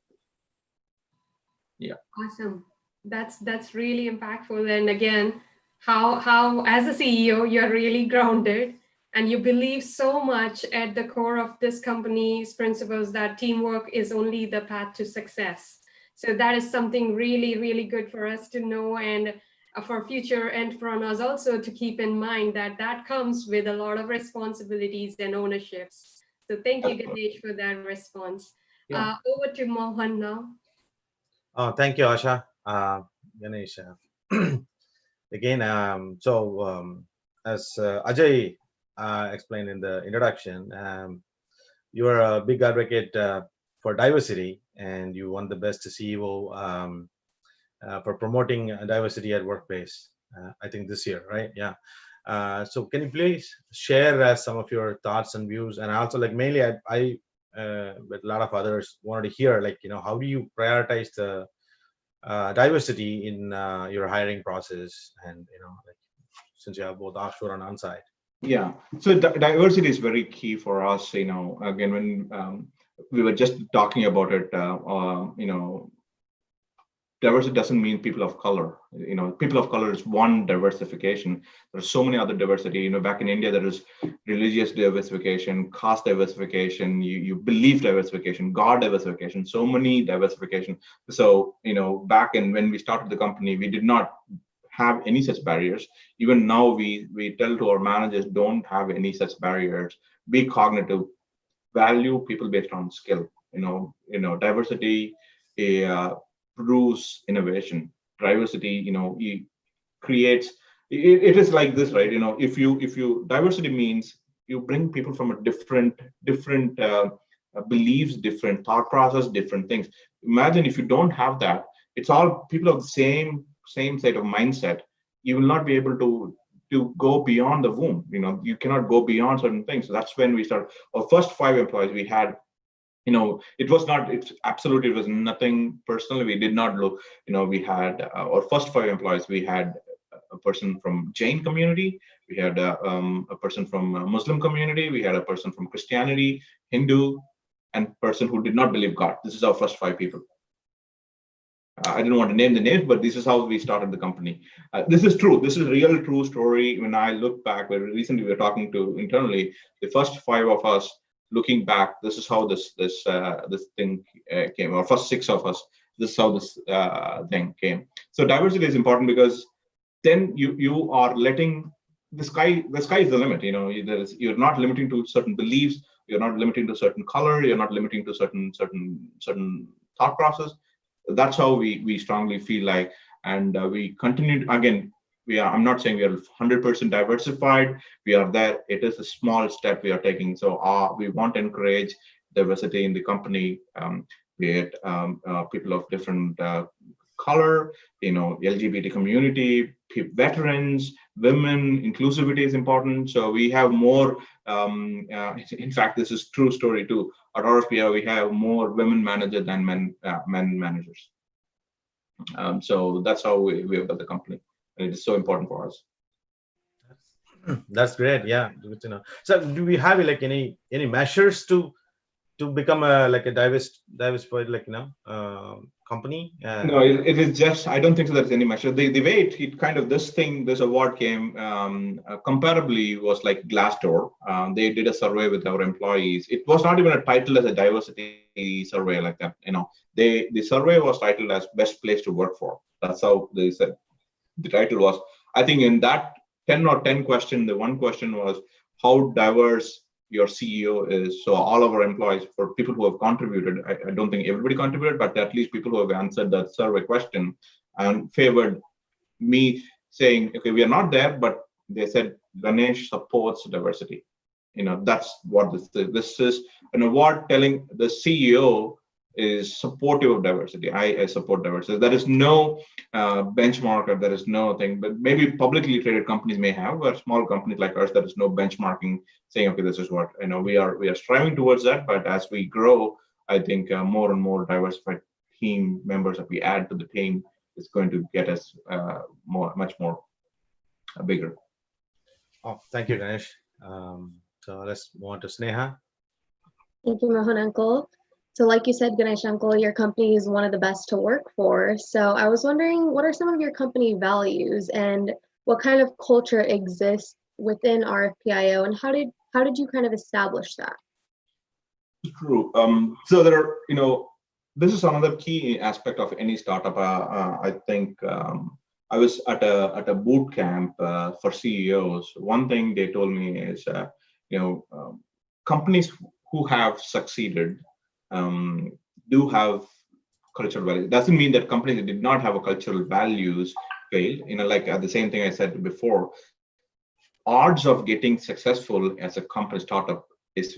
Yeah. Awesome. That's really impactful. And again, how as a CEO you're really grounded and you believe so much at the core of this company's principles that teamwork is only the path to success. So that is something really, really good for us to know, and for future entrepreneurs also to keep in mind that comes with a lot of responsibilities and ownerships. So thank you, Ganesh, for that response. Yeah. Over to Mohan now. Thank you, Asha. Ganesh. Again, as Ajay explained in the introduction, you are a big advocate for diversity, and you won the best CEO for promoting diversity at workplace. I think this year, right? Yeah. So can you please share some of your thoughts and views, and also mainly I with a lot of others wanted to hear how do you prioritize the diversity in your hiring process, and since you have both offshore and on-site. Yeah, so diversity is very key for us. Again, when we were just talking about it, diversity doesn't mean people of color. People of color is one diversification. There's so many other diversity. Back in India, there is religious diversification, caste diversification, you belief diversification, God diversification, so many diversification. So, back when we started the company, we did not have any such barriers. Even now, we tell to our managers, don't have any such barriers. Be cognitive, value people based on skill. Diversity proves innovation. Diversity, creates. It is like this, right? If you diversity means you bring people from a different beliefs, different thought process, different things. Imagine if you don't have that. It's all people of the same set of mindset. You will not be able to go beyond the womb. You cannot go beyond certain things. So that's when we start. Our first 5 employees we had, it was nothing personal. We did not look, we had our first 5 employees. We had a person from Jain community. We had a person from Muslim community. We had a person from Christianity, Hindu, and person who did not believe God. This is our first 5 people. I don't want to name the names, but this is how we started the company. This is true. This is a real true story. When I look back, where recently we were talking to internally, the first 5 of us looking back, this is how this thing came. Or first 6 of us, this is how this thing came. So diversity is important because then you are letting the sky is the limit. You're not limiting to certain beliefs. You're not limiting to certain color. You're not limiting to certain thought process. That's how we strongly feel like, and we continue again. I'm not saying we are 100% diversified. We are there. It is a small step we are taking. So we want to encourage diversity in the company, be it people of different color, LGBT community, veterans, women. Inclusivity is important. So we have more. In fact, this is true story too. At RFPIO, we have more women managers than men managers. So that's how we have got the company, and it is so important for us. That's great. Yeah, good to know. So, do we have like any measures to become a diversified company? No, it is just, I don't think so there's any measure. The way it kind of, this award came comparably was like Glassdoor. They did a survey with our employees. It was not even a title as a diversity survey like that. The survey was titled as best place to work for. That's how they said the title was. I think in that 10 question, the one question was how diverse your CEO is. So all of our employees, for people who have contributed, I don't think everybody contributed, but at least people who have answered that survey question and favored me saying, okay, we are not there, but they said Ganesh supports diversity. That's what this is an award telling the CEO is supportive of diversity. I support diversity. There is no benchmark, or there is no thing, but maybe publicly traded companies may have, but small companies like ours, there is no benchmarking saying, okay, this is what, we are striving towards that. But as we grow, I think more and more diversified team members that we add to the team is going to get us much more bigger. Oh, thank you, Ganesh. So let's move on to Sneha. Thank you, Mohan Uncle. So like you said, Ganesh Uncle, your company is one of the best to work for. So I was wondering, what are some of your company values and what kind of culture exists within RFPIO, and how did you kind of establish that? True. So there are, this is another key aspect of any startup. I think I was at a boot camp for CEOs. One thing they told me is, companies who have succeeded do have cultural values. Doesn't mean that companies that did not have a cultural values failed. Like the same thing I said before, odds of getting successful as a company startup is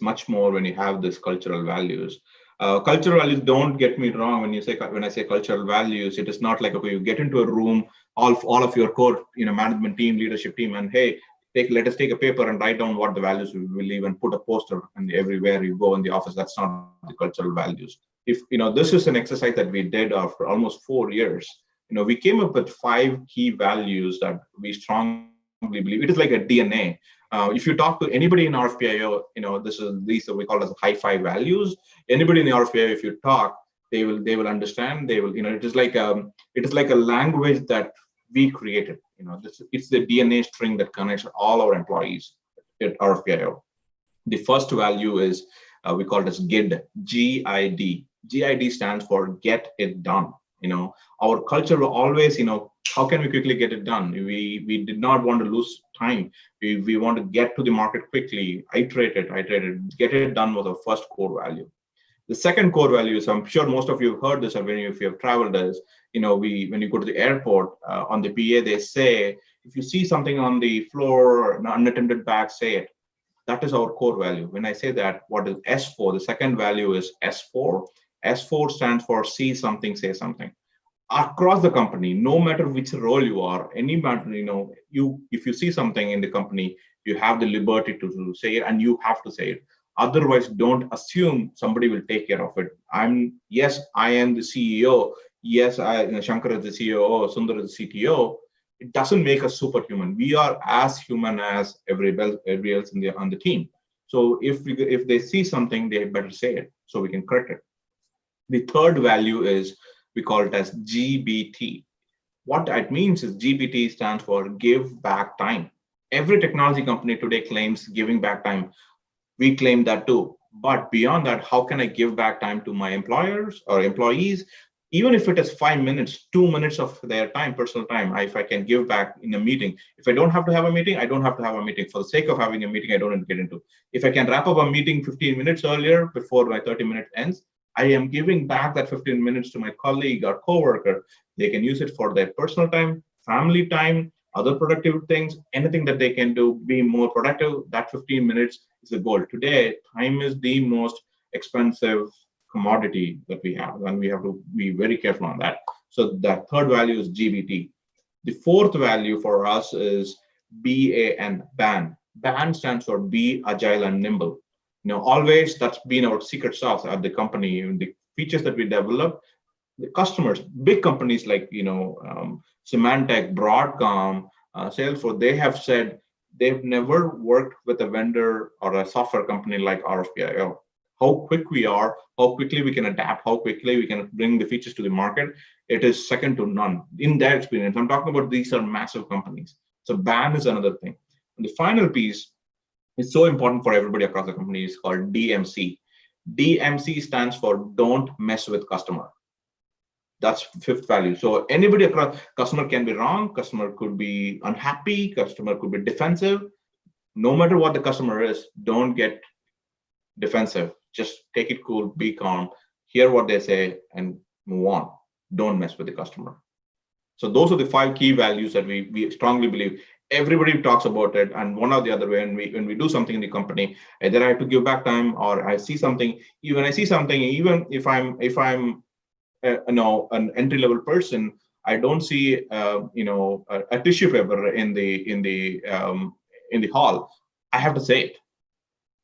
much more when you have this cultural values. Cultural values, don't get me wrong, when I say cultural values, it is not like, okay, you get into a room, all of your core management team, leadership team, and hey, let us take a paper and write down what the values we believe and put a poster and everywhere you go in the office. That's not the cultural values. If this is an exercise that we did after almost 4 years, we came up with 5 key values that we strongly believe. It is like a DNA. If you talk to anybody in RFPIO, these are, we call it as high 5 values. Anybody in the RFPIO, if you talk, they will understand. They will, it is like a language that we created. It's the DNA string that connects all our employees at RFPIO. The first value is we call it as GID. G-I-D. G-I-D stands for get it done. Our culture will always, how can we quickly get it done? We did not want to lose time. We want to get to the market quickly, iterated, get it done was our first core value. The second core value is, I'm sure most of you have heard this, or if you have traveled, is, when you go to the airport, on the PA, they say, if you see something on the floor or an unattended bag, say it. That is our core value. When I say that, what is S4? The second value is S4. S4 stands for see something, say something. Across the company, no matter which role you are, any matter, if you see something in the company, you have the liberty to say it, and you have to say it. Otherwise, don't assume somebody will take care of it. I am the CEO. Yes, Shankar is the CEO, Sundar is the CTO. It doesn't make us superhuman. We are as human as everybody else on the team. So if they see something, they better say it so we can correct it. The third value is We call it as GBT. What that means is GBT stands for give back time. Every technology company today claims giving back time. We claim that too. But beyond that, how can I give back time to my employers or employees? Even if it is 5 minutes, 2 minutes of their time, personal time, if I can give back in a meeting. If I don't have to have a meeting, I don't have to have a meeting. For the sake of having a meeting, I don't want to get into. If I can wrap up a meeting 15 minutes earlier before my 30-minute ends, I am giving back that 15 minutes to my colleague or coworker. They can use it for their personal time, family time, other productive things, anything that they can do, be more productive. That 15 minutes is the goal. Today, time is the most expensive commodity that we have, and we have to be very careful on that. So that third value is GBT. The fourth value for us is BAN, BAN. BAN stands for be agile and nimble. Always that's been our secret sauce at the company. The features that we develop, the customers, big companies like Symantec, Broadcom, Salesforce, they have said they've never worked with a vendor or a software company like RFPIO. How quick we are, how quickly we can adapt, how quickly we can bring the features to the market, it is second to none in their experience. I'm talking about these are massive companies. So BAN is another thing. And the final piece is so important for everybody across the company is called DMC. DMC stands for don't mess with customer. That's fifth value. So anybody across, customer can be wrong, customer could be unhappy, customer could be defensive. No matter what the customer is, don't get defensive. Just take it cool, be calm, hear what they say, and move on. Don't mess with the customer. So those are the 5 key values that we strongly believe. Everybody talks about it, and one or the other way. When we do something in the company, either I have to give back time, or I see something. Even I see something, even if I'm an entry-level person, I don't see a tissue paper in the hall. I have to say it.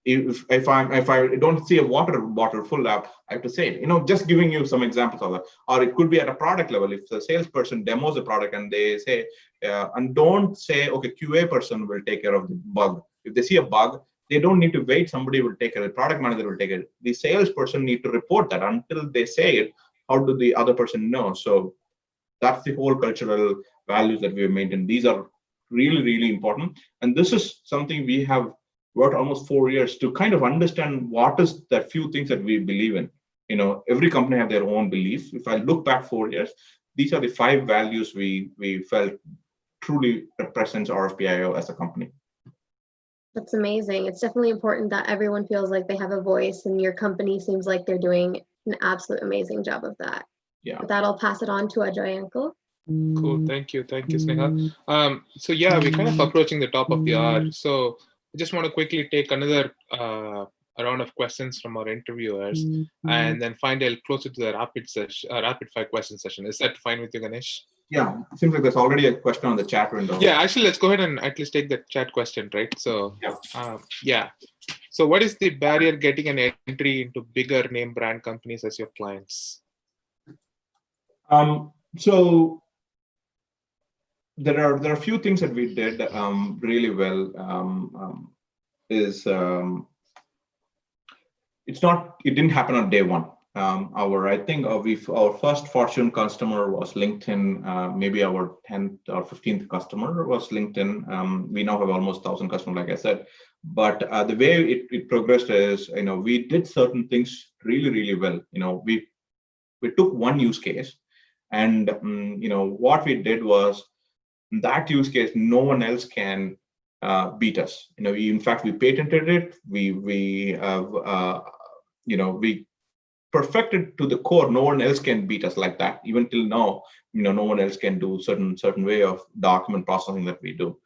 If I don't see a water bottle full up, I have to say it. Just giving you some examples of that. Or it could be at a product level. If the salesperson demos a product and they say, and don't say, okay, QA person will take care of the bug. If they see a bug, they don't need to wait. Somebody will take care. The product manager will take it. The salesperson need to report that. Until they say it, how do the other person know? So that's the whole cultural values that we have maintained. These are really, really important. And this is something we have worked almost 4 years to kind of understand what is the few things that we believe in. Every company have their own beliefs. If I look back 4 years, these are the 5 values we felt truly represents RFPIO as a company. That's amazing. It's definitely important that everyone feels like they have a voice, and your company seems like they're doing an absolute amazing job of that. Yeah. With that, I'll pass it on to Ajoy Uncle. Cool. Thank you, Sneha. So yeah, we're kind of approaching the top of the hour. So I just want to quickly take another round of questions from our interviewers, and then finally I'll close it to the rapid fire question session. Is that fine with you, Ganesh? Yeah, it seems like there's already a question on the chat window. Yeah, actually, let's go ahead and at least take the chat question, right? So yeah. So what is the barrier getting an entry into bigger name brand companies as your clients? So there are a few things that we did really well. It didn't happen on day one. Our first Fortune customer was LinkedIn. Maybe our 10th or 15th customer was LinkedIn. We now have almost 1,000 customers, like I said. But the way it progressed is, we did certain things really, really well. We took one use case, and what we did was that use case, no one else can beat us. In fact, we patented it. We perfected to the core. No one else can beat us like that. Even till now, no one else can do certain way of document processing that we do.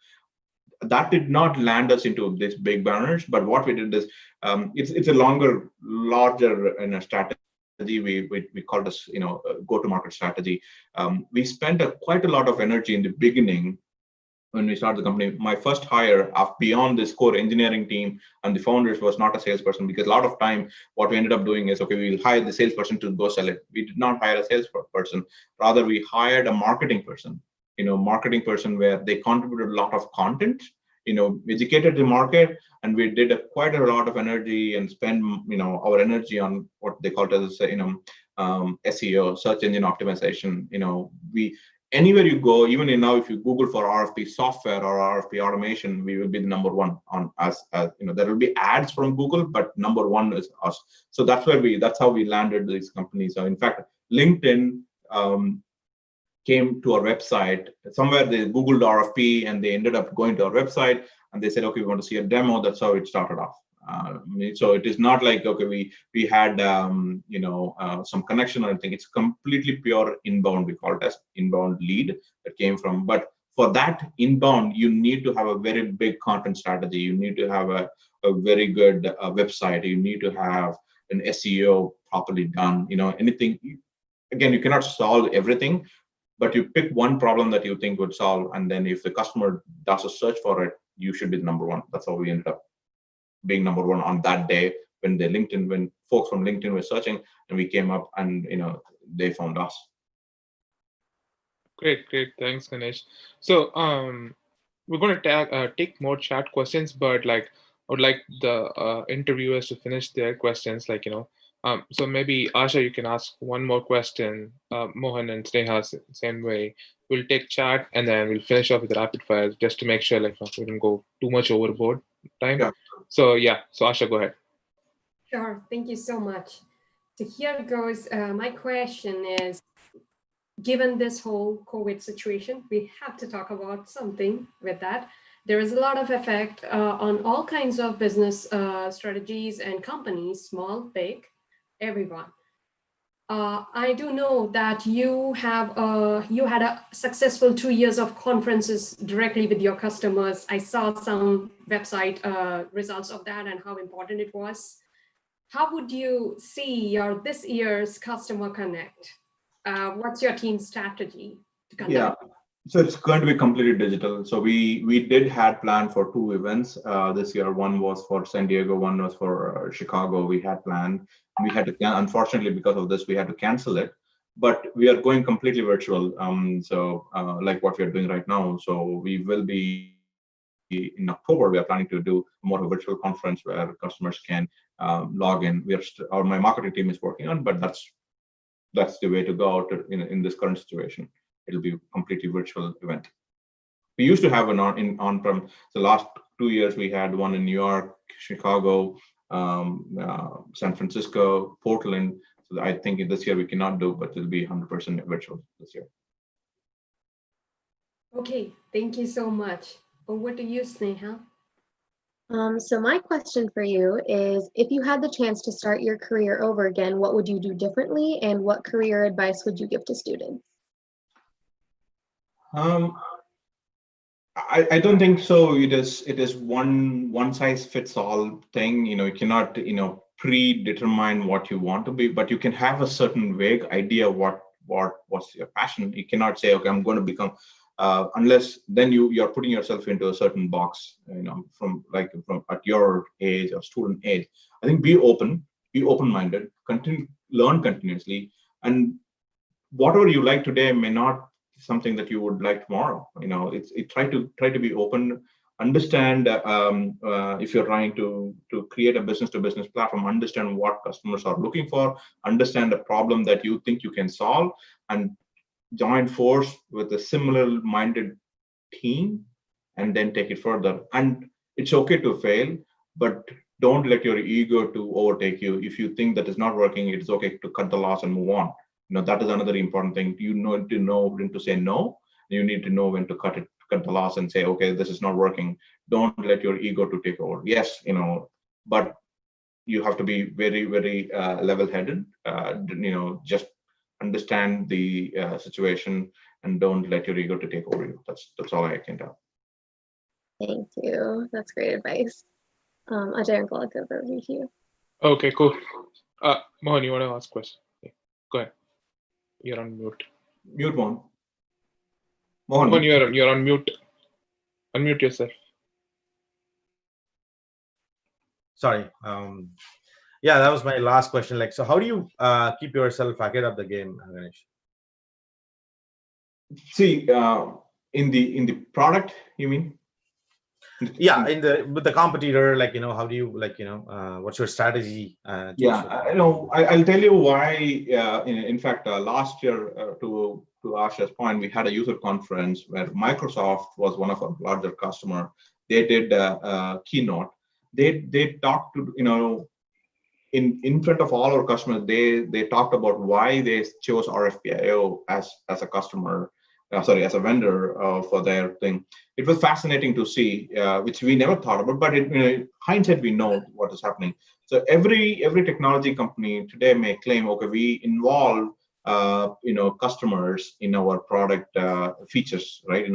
That did not land us into this big banners, but what we did is it's a larger strategy. We call this go-to-market strategy. We spent quite a lot of energy in the beginning when we started the company. My first hire beyond this core engineering team and the founders was not a salesperson, because a lot of time what we ended up doing is, okay, we'll hire the salesperson to go sell it. We did not hire a salesperson. Rather, we hired a marketing person. Where they contributed a lot of content, educated the market, and we did quite a lot of energy and spend our energy on what they called as SEO, search engine optimization. Anywhere you go, even now, if you Google for RFP software or RFP automation, we will be the number one on us. There will be ads from Google, but number one is us. So that's how we landed these companies. So in fact, LinkedIn came to our website. Somewhere they Googled RFP and they ended up going to our website and they said, okay, we want to see a demo. That's how it started off. So it is not like, okay, we had some connection or anything. It's completely pure inbound. We call it as inbound lead that came from. But for that inbound, you need to have a very big content strategy. You need to have a very good website. You need to have an SEO properly done. Anything. Again, you cannot solve everything, but you pick one problem that you think would solve, and then if the customer does a search for it, you should be the number one. That's how we ended up being number one on that day when folks from LinkedIn were searching, and we came up and they found us. Great. Thanks, Ganesh. So we're going to take more chat questions, but I would like the interviewers to finish their questions. So maybe Asha, you can ask one more question. Mohan and Sneha, same way. We'll take chat and then we'll finish off with rapid fire just to make sure we don't go too much overboard time. Yeah. So Asha, go ahead. Sure. Thank you so much. So here goes. My question is, given this whole COVID situation, we have to talk about something with that. There is a lot of effect on all kinds of business strategies and companies, small, big, everyone. I do know that you had a successful 2 years of conferences directly with your customers. I saw some website results of that and how important it was. How would you see this year's Customer Connect? What's your team's strategy to conduct? Yeah, so it's going to be completely digital. So we did had planned for 2 events this year. One was for San Diego, one was for Chicago. We had planned. We had to, unfortunately, because of this, we had to cancel it. But we are going completely virtual. Like what we are doing right now. So we will be in October. We are planning to do more of a virtual conference where customers can log in. My marketing team is working on, but that's the way to go in this current situation. It'll be a completely virtual event. We used to have an on-prem. The last 2 years we had one in New York, Chicago, San Francisco, Portland. So I think this year we cannot do, but it'll be 100% virtual this year. Okay, thank you so much. Over to you, Sneha. So my question for you is, if you had the chance to start your career over again, what would you do differently, and what career advice would you give to students? I don't think so. It is one size fits all thing. You cannot predetermine what you want to be, but you can have a certain vague idea what's your passion. You cannot say, okay, I'm going to become unless then you're putting yourself into a certain box, from at your age or student age. I think be open-minded, learn continuously, and whatever you like today may not be something that you would like tomorrow. Try to be open, understand if you're trying to create a business-to-business platform, understand what customers are looking for, understand the problem that you think you can solve, and join force with a similar minded team, and then take it further. And it's okay to fail, but don't let your ego to overtake you. If you think that is not working, it's okay to cut the loss and move on. That is another important thing. You need to know when to say no. You need to know when to cut the loss and say, okay, this is not working. Don't let your ego to take over. Yes, but you have to be very, very level-headed. Just understand the situation and don't let your ego to take over you. That's all I can tell. Thank you. That's great advice. Ajay, I'll go over to you. Okay, cool. Mohan, you want to ask a question? Okay, go ahead. You're on mute. Mute, Mohan. Mohan, you're on mute. Unmute yourself. Sorry. Yeah, that was my last question. So how do you keep yourself ahead of the game, Ganesh? See, in the product, you mean? Yeah, with the competitor, like, how do you, like, what's your strategy? I'll tell you why. In fact, last year, to Asha's point, we had a user conference where Microsoft was one of our larger customer. They did a keynote. They talked to, in front of all our customers, they talked about why they chose RFPIO as a customer, as a vendor for their thing. It was fascinating to see, which we never thought about, but in hindsight, we know what is happening. So every technology company today may claim, okay, we involve customers in our product features, right?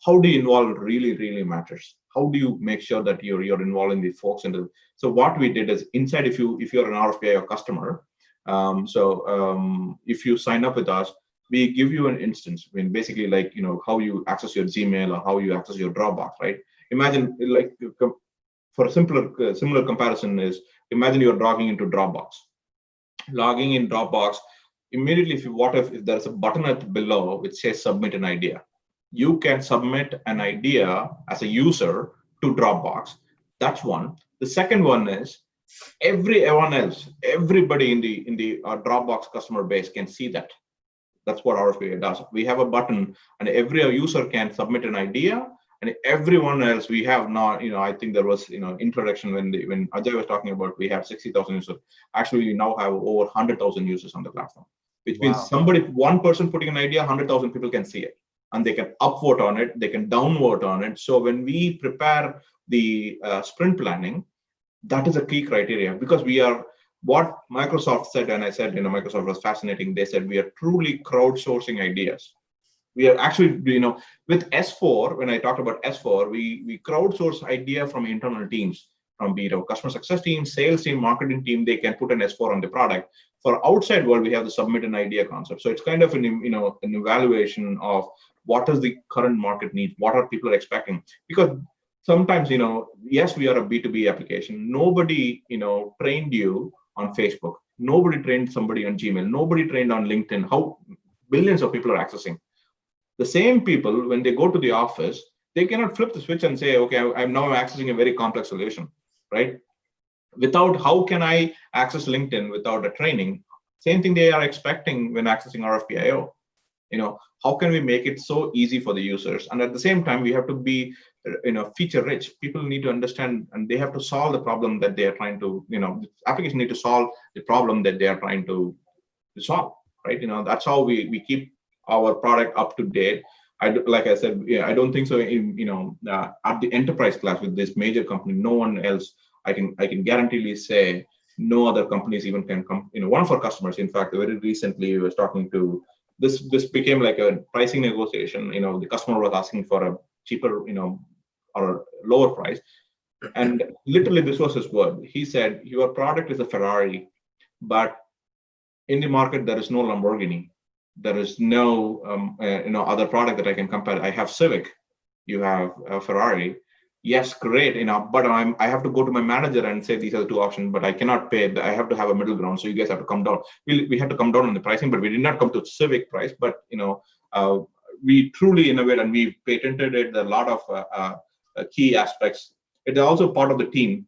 How do you involve really matters. How do you make sure that you're involving the folks into? So what we did is, inside, if you're an RFPIO customer, if you sign up with us, we give you an instance. I mean, basically, like, how you access your Gmail or how you access your Dropbox, right? Imagine, like, for a similar comparison is, imagine you're logging into Dropbox. Logging in Dropbox, immediately, if there's a button at below which says submit an idea, you can submit an idea as a user to Dropbox. That's one. The second one is, everybody in the Dropbox customer base can see that. That's what RFPIO does. We have a button, and every user can submit an idea, and everyone else, we have not, I think there was, introduction when Ajay was talking about, we have 60,000 users. Actually, we now have over 100,000 users on the platform, which means one person putting an idea, 100,000 people can see it, and they can upvote on it, they can downvote on it. So when we prepare the sprint planning, that is a key criteria, because we are, what Microsoft said, and I said, Microsoft was fascinating. They said we are truly crowdsourcing ideas. We are actually, with S4, when I talked about S4, we crowdsource idea from internal teams, from customer success team, sales team, marketing team. They can put an S4 on the product. For outside world, we have the submit an idea concept. So it's kind of an evaluation of what is the current market need, what are people expecting, because sometimes, yes, we are a B2B application. Nobody, trained you on Facebook. Nobody trained somebody on Gmail. Nobody trained on LinkedIn. How billions of people are accessing. The same people, when they go to the office, they cannot flip the switch and say, okay, I'm now accessing a very complex solution, right? How can I access LinkedIn without a training? Same thing they are expecting when accessing RFPIO. How can we make it so easy for the users? And at the same time, we have to be, feature rich. People need to understand, and they have to solve the problem that they are trying to, the application need to solve the problem that they are trying to solve, right? That's how we keep our product up to date. Like I said, I don't think so. At the enterprise class with this major company, no one else. I can guaranteedly say no other companies even can come. One of our customers, in fact, very recently was talking to. This became like a pricing negotiation. The customer was asking for a cheaper, or a lower price, and literally this was his word. He said, "Your product is a Ferrari, but in the market there is no Lamborghini. There is no other product that I can compare. I have Civic, you have a Ferrari. Yes, great, but I have to go to my manager and say these are the two options, but I cannot pay. I have to have a middle ground. So you guys have to come down. We had to come down on the pricing, but we did not come to Civic price. But we truly innovate, and we patented it. There are a lot of key aspects. It's also part of the team.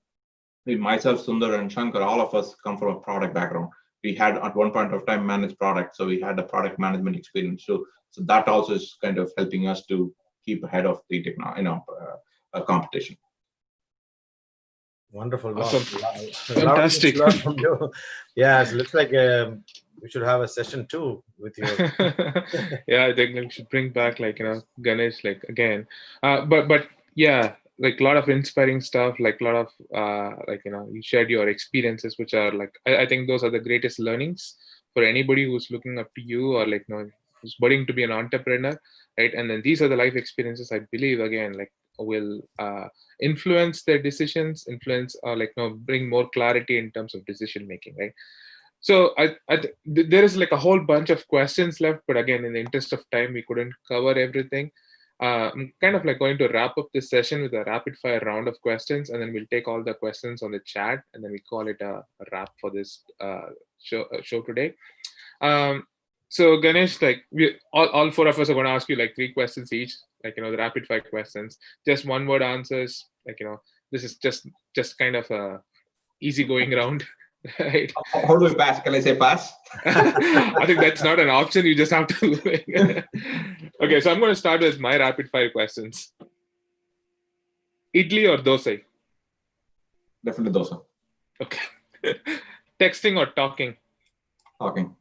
Myself, Sundar, and Shankar, all of us come from a product background. We had at one point of time managed product, so we had a product management experience. So that also is kind of helping us to keep ahead of the competition. Wonderful. Awesome. Wow. Fantastic. Yes, looks like we should have a session 2 with you. Yeah, I think we should bring back Ganesh again. But yeah, a lot of inspiring stuff, a lot of you shared your experiences, which are I think those are the greatest learnings for anybody who's looking up to you, or who's wanting to be an entrepreneur, right? And then these are the life experiences, I believe, again, will influence their decisions, bring more clarity in terms of decision making, right? So there is a whole bunch of questions left, but again, in the interest of time, we couldn't cover everything. I'm kind of going to wrap up this session with a rapid fire round of questions, and then we'll take all the questions on the chat, and then we call it a wrap for this show today. So Ganesh, we all 4 of us are going to ask you 3 questions each, the rapid fire questions, just 1-word answers, like, this is just kind of a easy going round, right? How do we pass? Can I say pass? I think that's not an option. You just have to. Okay, so I'm going to start with my rapid fire questions. Idli or dosa? Definitely dosa. Okay. Texting or talking? Talking.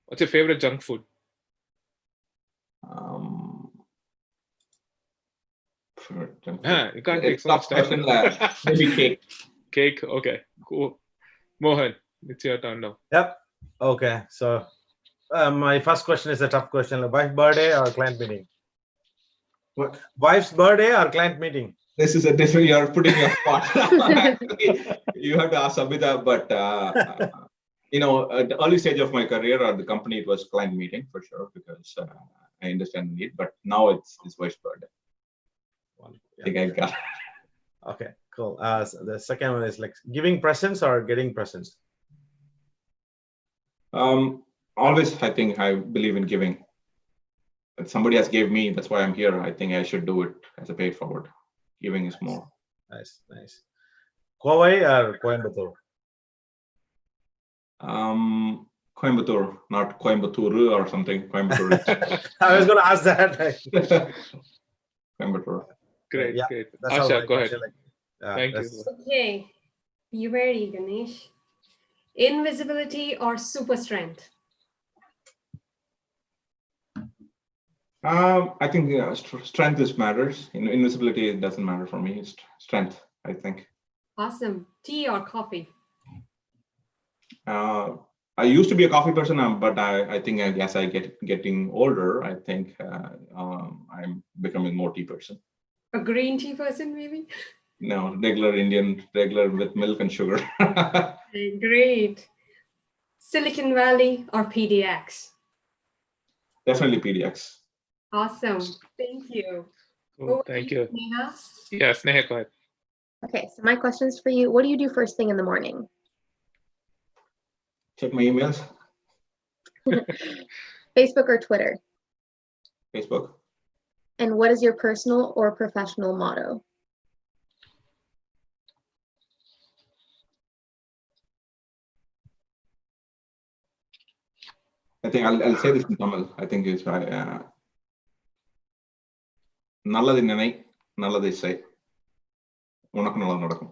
What's your favorite junk food? You can't take It's so much tough question. time. Maybe cake. Cake. Okay. Cool. Mohan, it's your turn now. Yep. Okay. So my first question is a tough question. Wife birthday or client meeting? What? Wife's birthday or client meeting? This is a different. You're putting your spot. Actually, you have to ask Abhida, but at the early stage of my career or the company, it was client meeting for sure because I understand the need. But now it's wife's birthday. I think I got it. Okay, cool. So the second one is like giving presents or getting presents? Always, I think I believe in giving. If somebody has gave me, that's why I'm here. I think I should do it as a pay forward. Giving is more. Nice, nice. Kauai or Coimbatore? Coimbatore, not Coimbatore or something. Coimbatore. I was going to ask that. Coimbatore. Great, Yeah, great. that's how Asha, my go ahead. question, Thank you. Okay, be ready, Ganesh. Invisibility or super strength? I think strength is matters. Invisibility doesn't matter for me. It's strength, I think. Awesome. Tea or coffee? I used to be a coffee person, but I think as I getting older, I think I'm becoming more tea person. A green tea person, maybe? No, regular Indian, regular with milk and sugar. Okay, great. Silicon Valley or PDX? Definitely PDX. Awesome. Thank you. Cool. Thank you. Neha? Yes, Neha, go ahead. Okay, so my question is for you. What do you do first thing in the morning? Check my emails. Facebook or Twitter? Facebook. And what is your personal or professional motto? I think I'll say this in Tamil. I think it's நல்லது நினை நல்லதை செய் உனக்கு நல்லது நடக்கும்.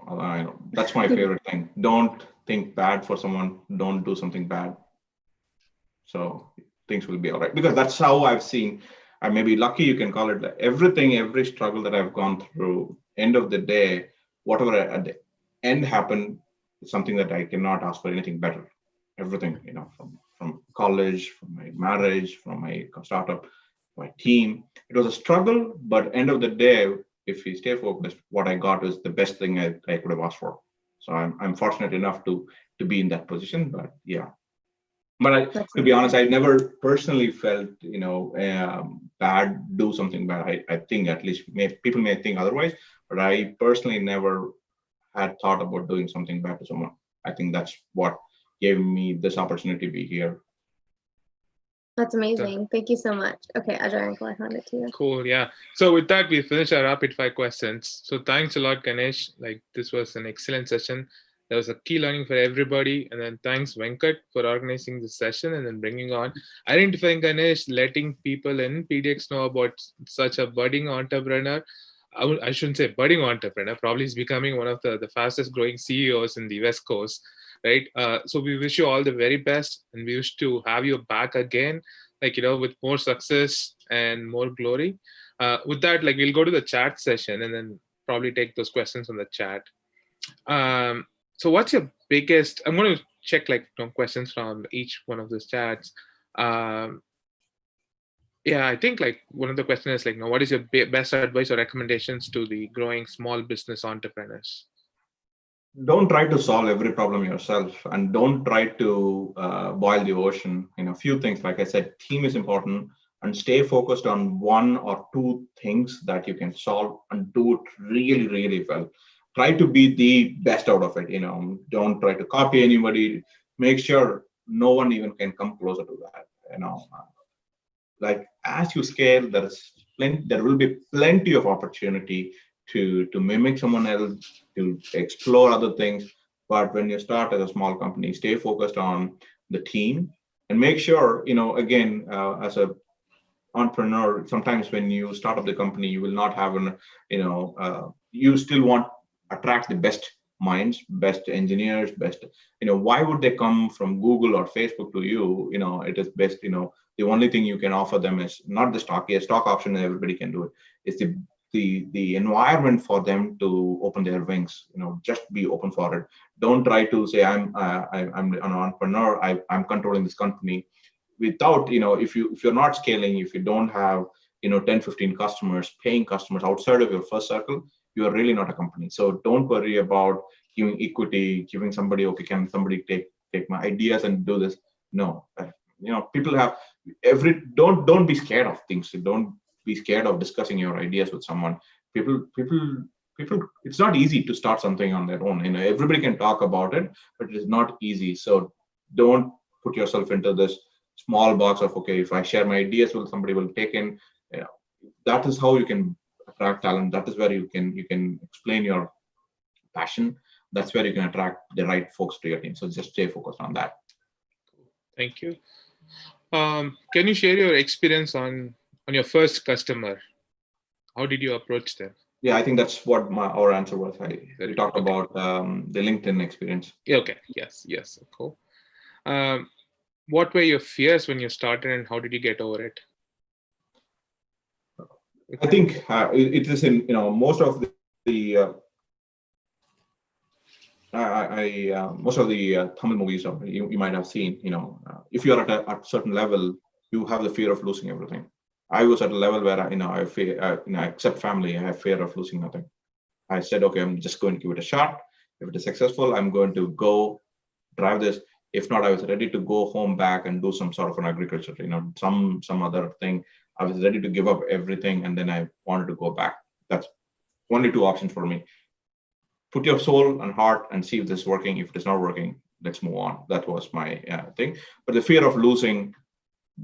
That's my favorite thing. Don't think bad for someone. Don't do something bad. So things will be all right. Because that's how I've seen. I may be lucky, you can call it everything, every struggle that I've gone through. End of the day, whatever at the end happened is something that I cannot ask for anything better. Everything, from college, from my marriage, from my startup, my team. It was a struggle, but end of the day, if we stay focused, what I got is the best thing I could have asked for. So I'm fortunate enough to be in that position. But yeah. But to be honest, I never personally felt, bad, do something bad. I think at least people may think otherwise, but I personally never had thought about doing something bad to someone. I think that's what gave me this opportunity to be here. That's amazing. Thank you so much. Okay, Ajay, Uncle, I hand it to you. Cool, yeah. So with that, we finish our rapid fire questions. So thanks a lot, Ganesh. Like, this was an excellent session. There was a key learning for everybody. And then thanks, Venkat, for organizing this session and then bringing on, identifying Ganesh, letting people in PDX know about such a budding entrepreneur. I shouldn't say budding entrepreneur, probably he's becoming one of the fastest growing CEOs in the West Coast, right? So we wish you all the very best, and we wish to have you back again, with more success and more glory. With that, we'll go to the chat session and then probably take those questions on the chat. So what's your biggest, I'm going to check questions from each one of those chats. Yeah, I think one of the questions is what is your best advice or recommendations to the growing small business entrepreneurs? Don't try to solve every problem yourself, and don't try to boil the ocean. Few things, like I said, team is important, and stay focused on one or two things that you can solve and do it really, really well. Try to be the best out of it. Don't try to copy anybody. Make sure no one even can come closer to that. As you scale, there will be plenty of opportunity to mimic someone else, to explore other things. But when you start as a small company, stay focused on the team and make sure, again, as a entrepreneur, sometimes when you start up the company, you will not have you still want attract the best minds, best engineers, best, why would they come from Google or Facebook to you? It is best, the only thing you can offer them is not the stock. Yeah, stock option, everybody can do it. It's the environment for them to open their wings. Just be open for it. Don't try to say I'm an entrepreneur. I'm controlling this company. Without, if you're not scaling, if you don't have 10, 15 customers, paying customers outside of your first circle, you are really not a company. So don't worry about giving equity, giving somebody, okay, can somebody take my ideas and do this? No. People have don't be scared of things. Don't be scared of discussing your ideas with someone. People it's not easy to start something on their own. Everybody can talk about it, but it is not easy. So don't put yourself into this small box of, okay, if I share my ideas, somebody will take in. That is how you can attract talent. That is where you can explain your passion. That's where you can attract the right folks to your team. So just stay focused on that. Thank you. Can you share your experience on your first customer? How did you approach them? Yeah, I think that's what our answer was. We talked about the LinkedIn experience. Yeah, okay. Yes. Cool. What were your fears when you started, and how did you get over it? I think it is in most of the most of the Tamil movies you might have seen. If you're at a certain level, you have the fear of losing everything. I was at a level where I fear, except family, I have fear of losing nothing. I said, okay, I'm just going to give it a shot. If it is successful, I'm going to go drive this. If not, I was ready to go home back and do some sort of an agriculture, some other thing. I was ready to give up everything, and then I wanted to go back. That's only two options for me. Put your soul and heart and see if this is working. If it is not working, let's move on. That was my thing. But the fear of losing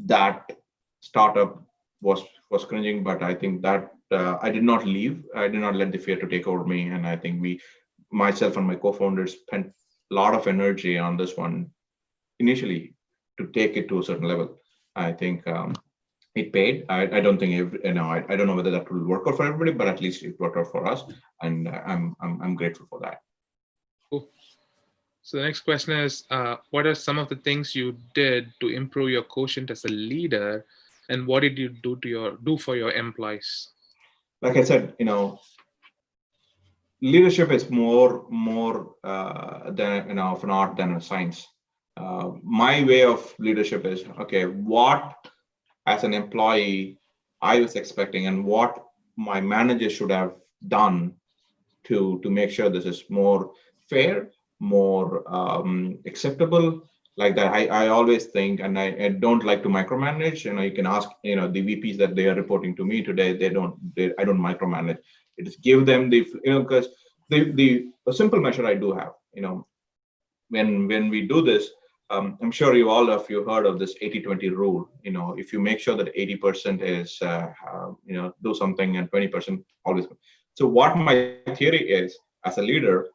that startup was cringing. But I think that I did not leave. I did not let the fear to take over me. And I think myself and my co-founders spent a lot of energy on this one initially to take it to a certain level. I think it paid. I don't think I don't know whether that will work out for everybody, but at least it worked out for us, and I'm grateful for that. Cool. So the next question is, what are some of the things you did to improve your quotient as a leader, and what did you do for your employees? Like I said, leadership is more than of an art than a science. My way of leadership is, okay, what as an employee I was expecting and what my manager should have done to make sure this is more fair, more acceptable. Like that, I always think, and I don't like to micromanage. You can ask the VPs that they are reporting to me today. I don't micromanage. It is give them because the a simple measure I do have. When we do this, I'm sure all of you heard of this 80-20 rule. If you make sure that 80% is do something and 20% always. So what my theory is, as a leader,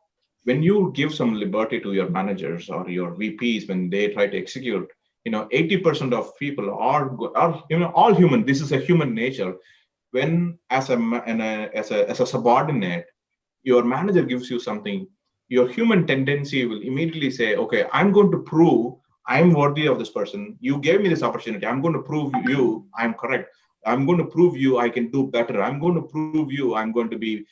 when you give some liberty to your managers or your VPs when they try to execute, 80% of people are all human. This is a human nature. When as a subordinate, your manager gives you something, your human tendency will immediately say, okay, I'm going to prove I'm worthy of this person. You gave me this opportunity. I'm going to prove you I'm correct. I'm going to prove you I can do better. I'm going to prove you I'm going to be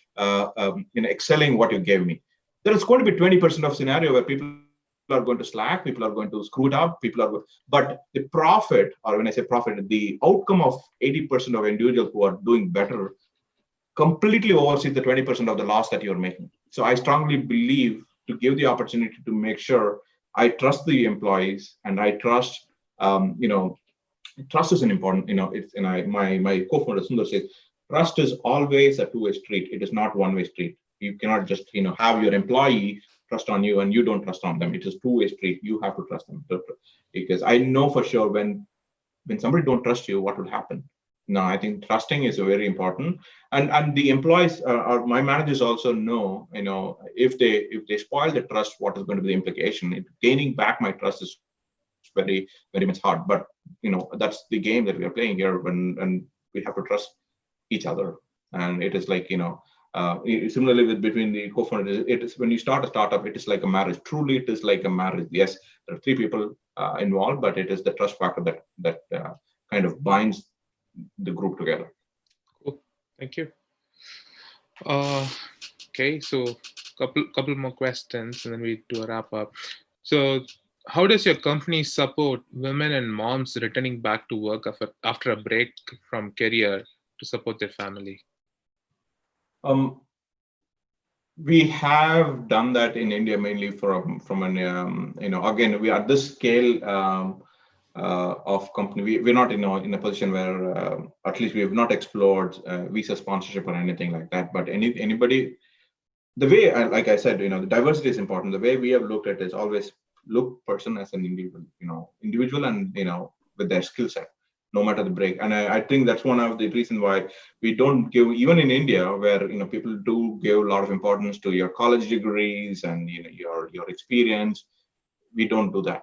excelling what you gave me. There is going to be 20% of scenario where people are going to slack, people are going to screw it up, but the profit, or when I say profit, the outcome of 80% of individuals who are doing better completely oversees the 20% of the loss that you're making. So I strongly believe to give the opportunity to make sure I trust the employees, and I trust, trust is an important, my co-founder Sundar says, trust is always a two-way street. It is not one-way street. You cannot just, have your employee trust on you and you don't trust on them. It is two-way street. You have to trust them, because I know for sure when somebody don't trust you, what will happen? No, I think trusting is very important, and the employees or my managers also know, if they spoil the trust, what is going to be the implication? Gaining back my trust is very very much hard, but that's the game that we are playing here. And we have to trust each other, and it is like similarly with between the co-founders, it is when you start a startup, it is like a marriage. Truly, it is like a marriage. Yes, there are three people involved, but it is the trust factor that kind of binds the group together. Cool. Thank you. Okay, so couple more questions, and then we do a wrap up. So, how does your company support women and moms returning back to work after a break from career to support their family? We have done that in India mainly from an again, we are at this scale of company. We're not in a position where at least we have not explored visa sponsorship or anything like that. But anybody, the way like I said, the diversity is important. The way we have looked at it is always look person as an individual, and with their skill set, no matter the break. And I think that's one of the reasons why we don't give, even in India, where people do give a lot of importance to your college degrees and your experience. We don't do that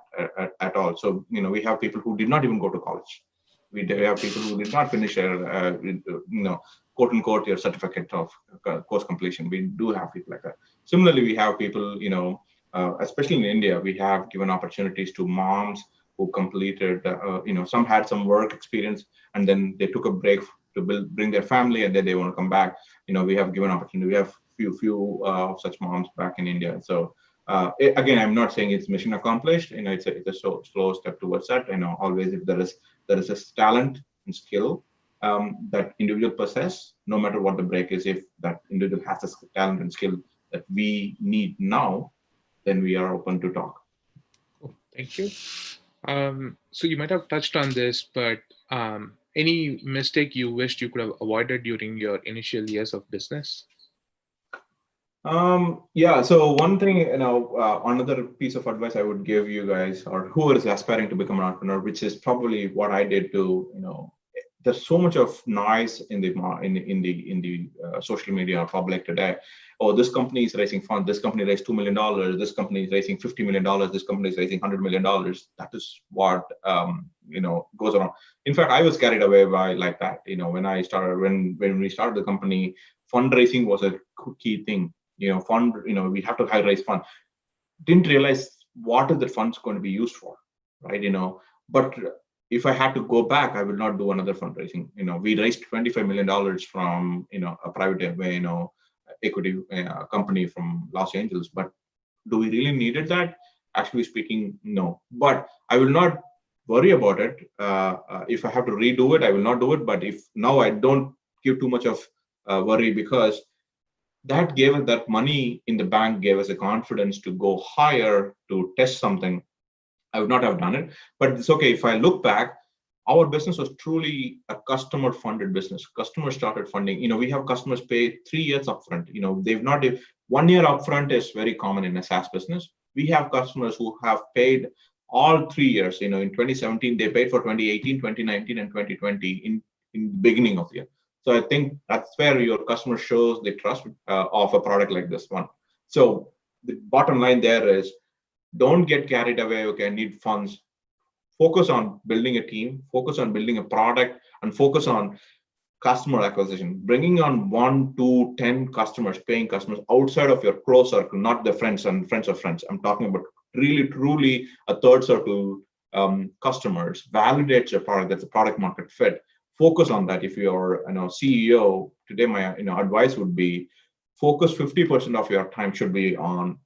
at all. So we have people who did not even go to college. We have people who did not finish their quote unquote your certificate of course completion. We do have people like that. Similarly, we have people especially in India, we have given opportunities to moms who completed some had some work experience, and then they took a break to bring their family, and then they want to come back. We have given opportunity. We have few of such moms back in India. So again, I'm not saying it's mission accomplished. It's a slow step towards that. Always if there is this talent and skill that individual possess, no matter what the break is, if that individual has this talent and skill that we need now, then we are open to talk. Cool. Thank you. So you might have touched on this, but any mistake you wished you could have avoided during your initial years of business? Yeah. So one thing, another piece of advice I would give you guys, or who is aspiring to become an entrepreneur, which is probably what I did to, there's so much of noise in the social media public today. Oh, this company is raising funds. This company raised $2 million. This company is raising $50 million. This company is raising $100 million. That is what goes around. In fact, I was carried away by like that. When we started the company, fundraising was a key thing. We have to raise fund. Didn't realize what is the funds going to be used for, right? But if I had to go back, I would not do another fundraising. We raised $25 million from a private equity company from Los Angeles. But do we really needed that? Actually speaking, no. But I will not worry about it. If I have to redo it, I will not do it. But if now I don't give too much of worry, because that gave us that money in the bank, gave us a confidence to go higher to test something. I would not have done it, but it's okay. If I look back, our business was truly a customer funded business. Customers started funding. We have customers pay 3 years upfront. They've not 1 year upfront is very common in a SaaS business. We have customers who have paid all 3 years. In 2017, they paid for 2018, 2019, and 2020 in the beginning of the year. So I think that's where your customer shows the trust of a product like this one. So the bottom line there is, don't get carried away. Okay, I need funds. Focus on building a team, focus on building a product, and focus on customer acquisition. Bringing on 1, 2, 10 customers, paying customers outside of your close circle, not the friends and friends of friends. I'm talking about really, truly a third circle customers. Validates your product, that's a product market fit. Focus on that. If you're CEO today, my advice would be focus 50% of your time should be on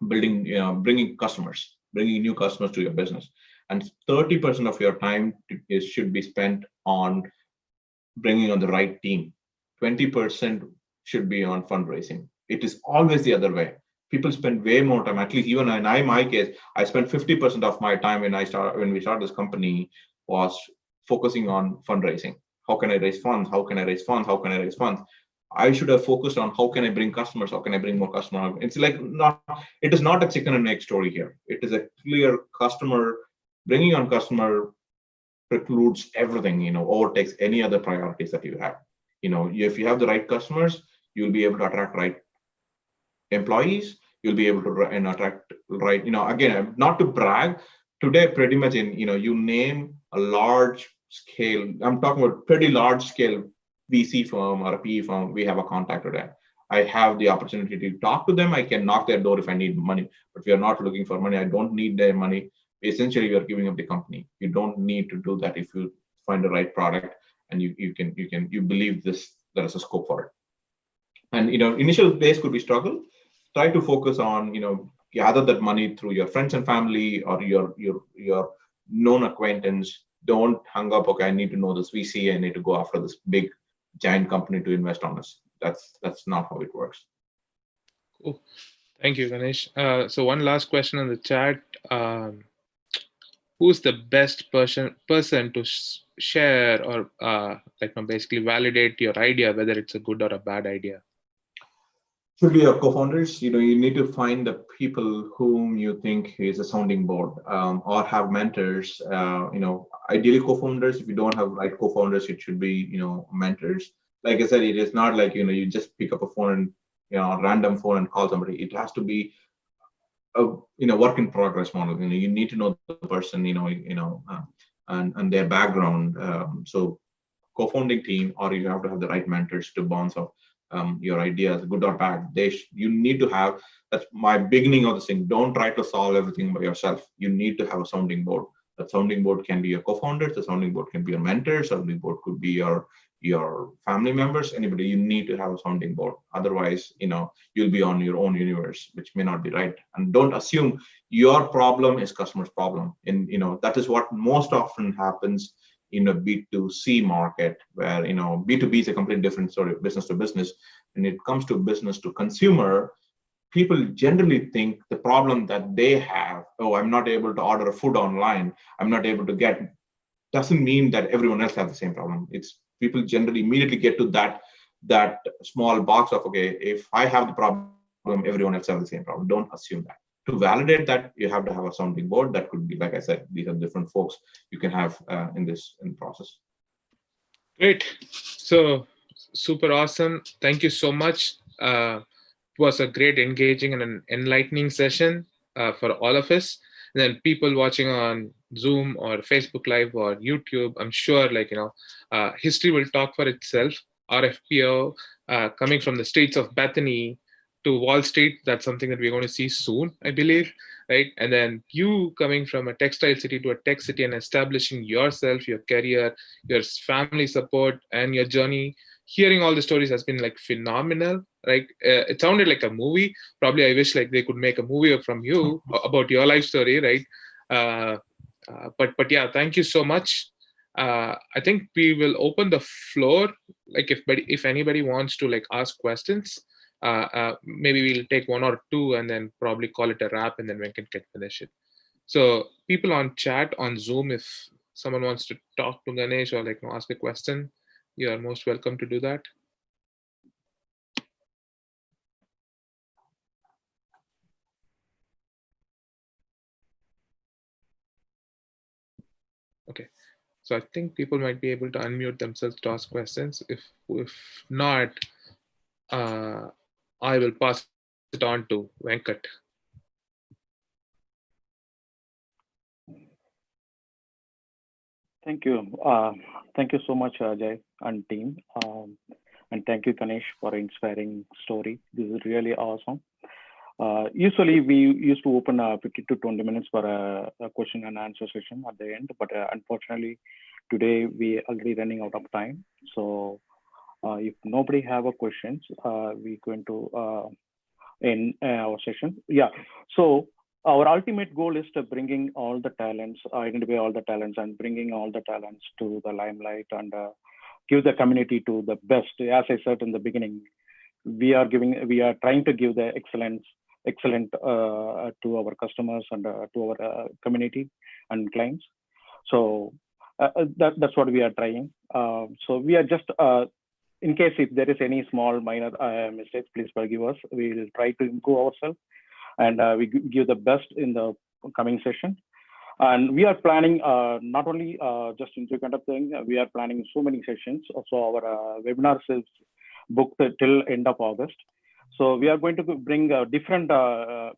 building, bringing new customers to your business, and 30% of your time should be spent on bringing on the right team. 20% should be on fundraising. It is always the other way. People spend way more time. At least even in my case, I spent 50% of my time when we started this company was focusing on fundraising. How can I raise funds? How can I raise funds? How can I raise funds? I should have focused on how can I bring customers? How can I bring more customers? It's like it is not a chicken and egg story here. It is a clear customer, bringing on customer, precludes everything, overtakes any other priorities that you have. If you have the right customers, you'll be able to attract right employees, you'll be able to attract right, again, not to brag, today pretty much you name a large scale, I'm talking about pretty large scale VC firm or a PE firm, we have a contact today. I have the opportunity to talk to them. I can knock their door if I need money, but we are not looking for money. I don't need their money. Essentially, we are giving up the company. You don't need to do that if you find the right product and you believe there is a scope for it. And initial days could be struggle. Try to focus on gather that money through your friends and family or your known acquaintance. Don't hang up. Okay, I need to know this VC. I need to go after this big giant company to invest on us. That's not how it works. Cool. Thank you, Ganesh. So one last question on the chat. Who's the best person to share or basically validate your idea, whether it's a good or a bad idea? Should be your co-founders. You need to find the people whom you think is a sounding board, or have mentors. Ideally co-founders. If you don't have right co-founders, it should be mentors. Like I said, it is not like you just pick up a phone and a random phone and call somebody. It has to be a work in progress model. You need to know the person, and their background. So co-founding team, or you have to have the right mentors to bounce off your ideas, good or bad. You need to have. That's my beginning of this thing. Don't try to solve everything by yourself. You need to have a sounding board. That sounding board can be your co-founders. The sounding board can be your mentors. Sounding board could be your family members. Anybody. You need to have a sounding board. Otherwise, you'll be on your own universe, which may not be right. And don't assume your problem is customer's problem. And that is what most often happens in a B2C market, where B2B is a completely different story, business to business. When it comes to business to consumer, people generally think the problem that they have, oh, I'm not able to order food online, I'm not able to get, doesn't mean that everyone else has the same problem. It's people generally immediately get to that small box of, okay, if I have the problem, everyone else has the same problem. Don't assume that. To validate that, you have to have a sounding board. That could be, like I said, these are different folks you can have in the process. Great. So super awesome. Thank you so much. It was a great, engaging, and an enlightening session for all of us. And then people watching on Zoom or Facebook Live or YouTube, I'm sure history will talk for itself. RFPIO coming from the streets of Bethany to Wall Street, that's something that we're going to see soon, I believe, right? And then you coming from a textile city to a tech city and establishing yourself, your career, your family support, and your journey. Hearing all the stories has been phenomenal, right? It sounded like a movie. Probably I wish they could make a movie from you about your life story, right? But yeah, thank you so much. I think we will open the floor. If anybody wants to ask questions, maybe we'll take one or two and then probably call it a wrap, and then we can finish it. So people on chat on Zoom, if someone wants to talk to Ganesh or ask a question, you are most welcome to do that. Okay, so I think people might be able to unmute themselves to ask questions. If not, I will pass it on to Venkat. Thank you. Thank you so much, Ajay and team. And thank you, Ganesh, for inspiring story. This is really awesome. Usually we used to open 15 to 20 minutes for a question and answer session at the end, but unfortunately today we already running out of time. So if nobody have a questions, we're going to end our session. Yeah. So our ultimate goal is to bringing all the talents, identify all the talents, and bringing all the talents to the limelight and give the community to the best. As I said in the beginning, we are trying to give the excellent to our customers and to our community and clients. So that's what we are trying. So we are just in case if there is any small minor mistakes, please forgive us. We will try to improve ourselves, and we give the best in the coming session. And we are planning not only just interconnect thing, we are planning so many sessions. Also, our webinars is booked till end of August. So we are going to bring different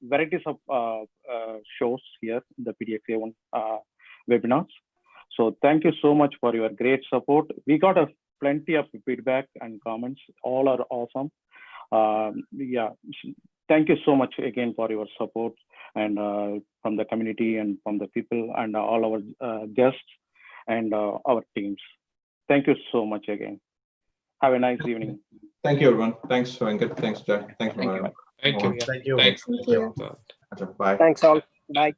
varieties of shows here in the PDXA1 webinars. So thank you so much for your great support. We got plenty of feedback and comments. All are awesome. Yeah, thank you so much again for your support and from the community and from the people and all our guests and our teams. Thank you so much again. Have a nice evening. Thank you, everyone. Thanks, Venkat. Thanks, Jai. Thanks, Thank you. Mohan. Thank you. Thank you. Thanks. Thank you. Bye. Thanks all. Bye.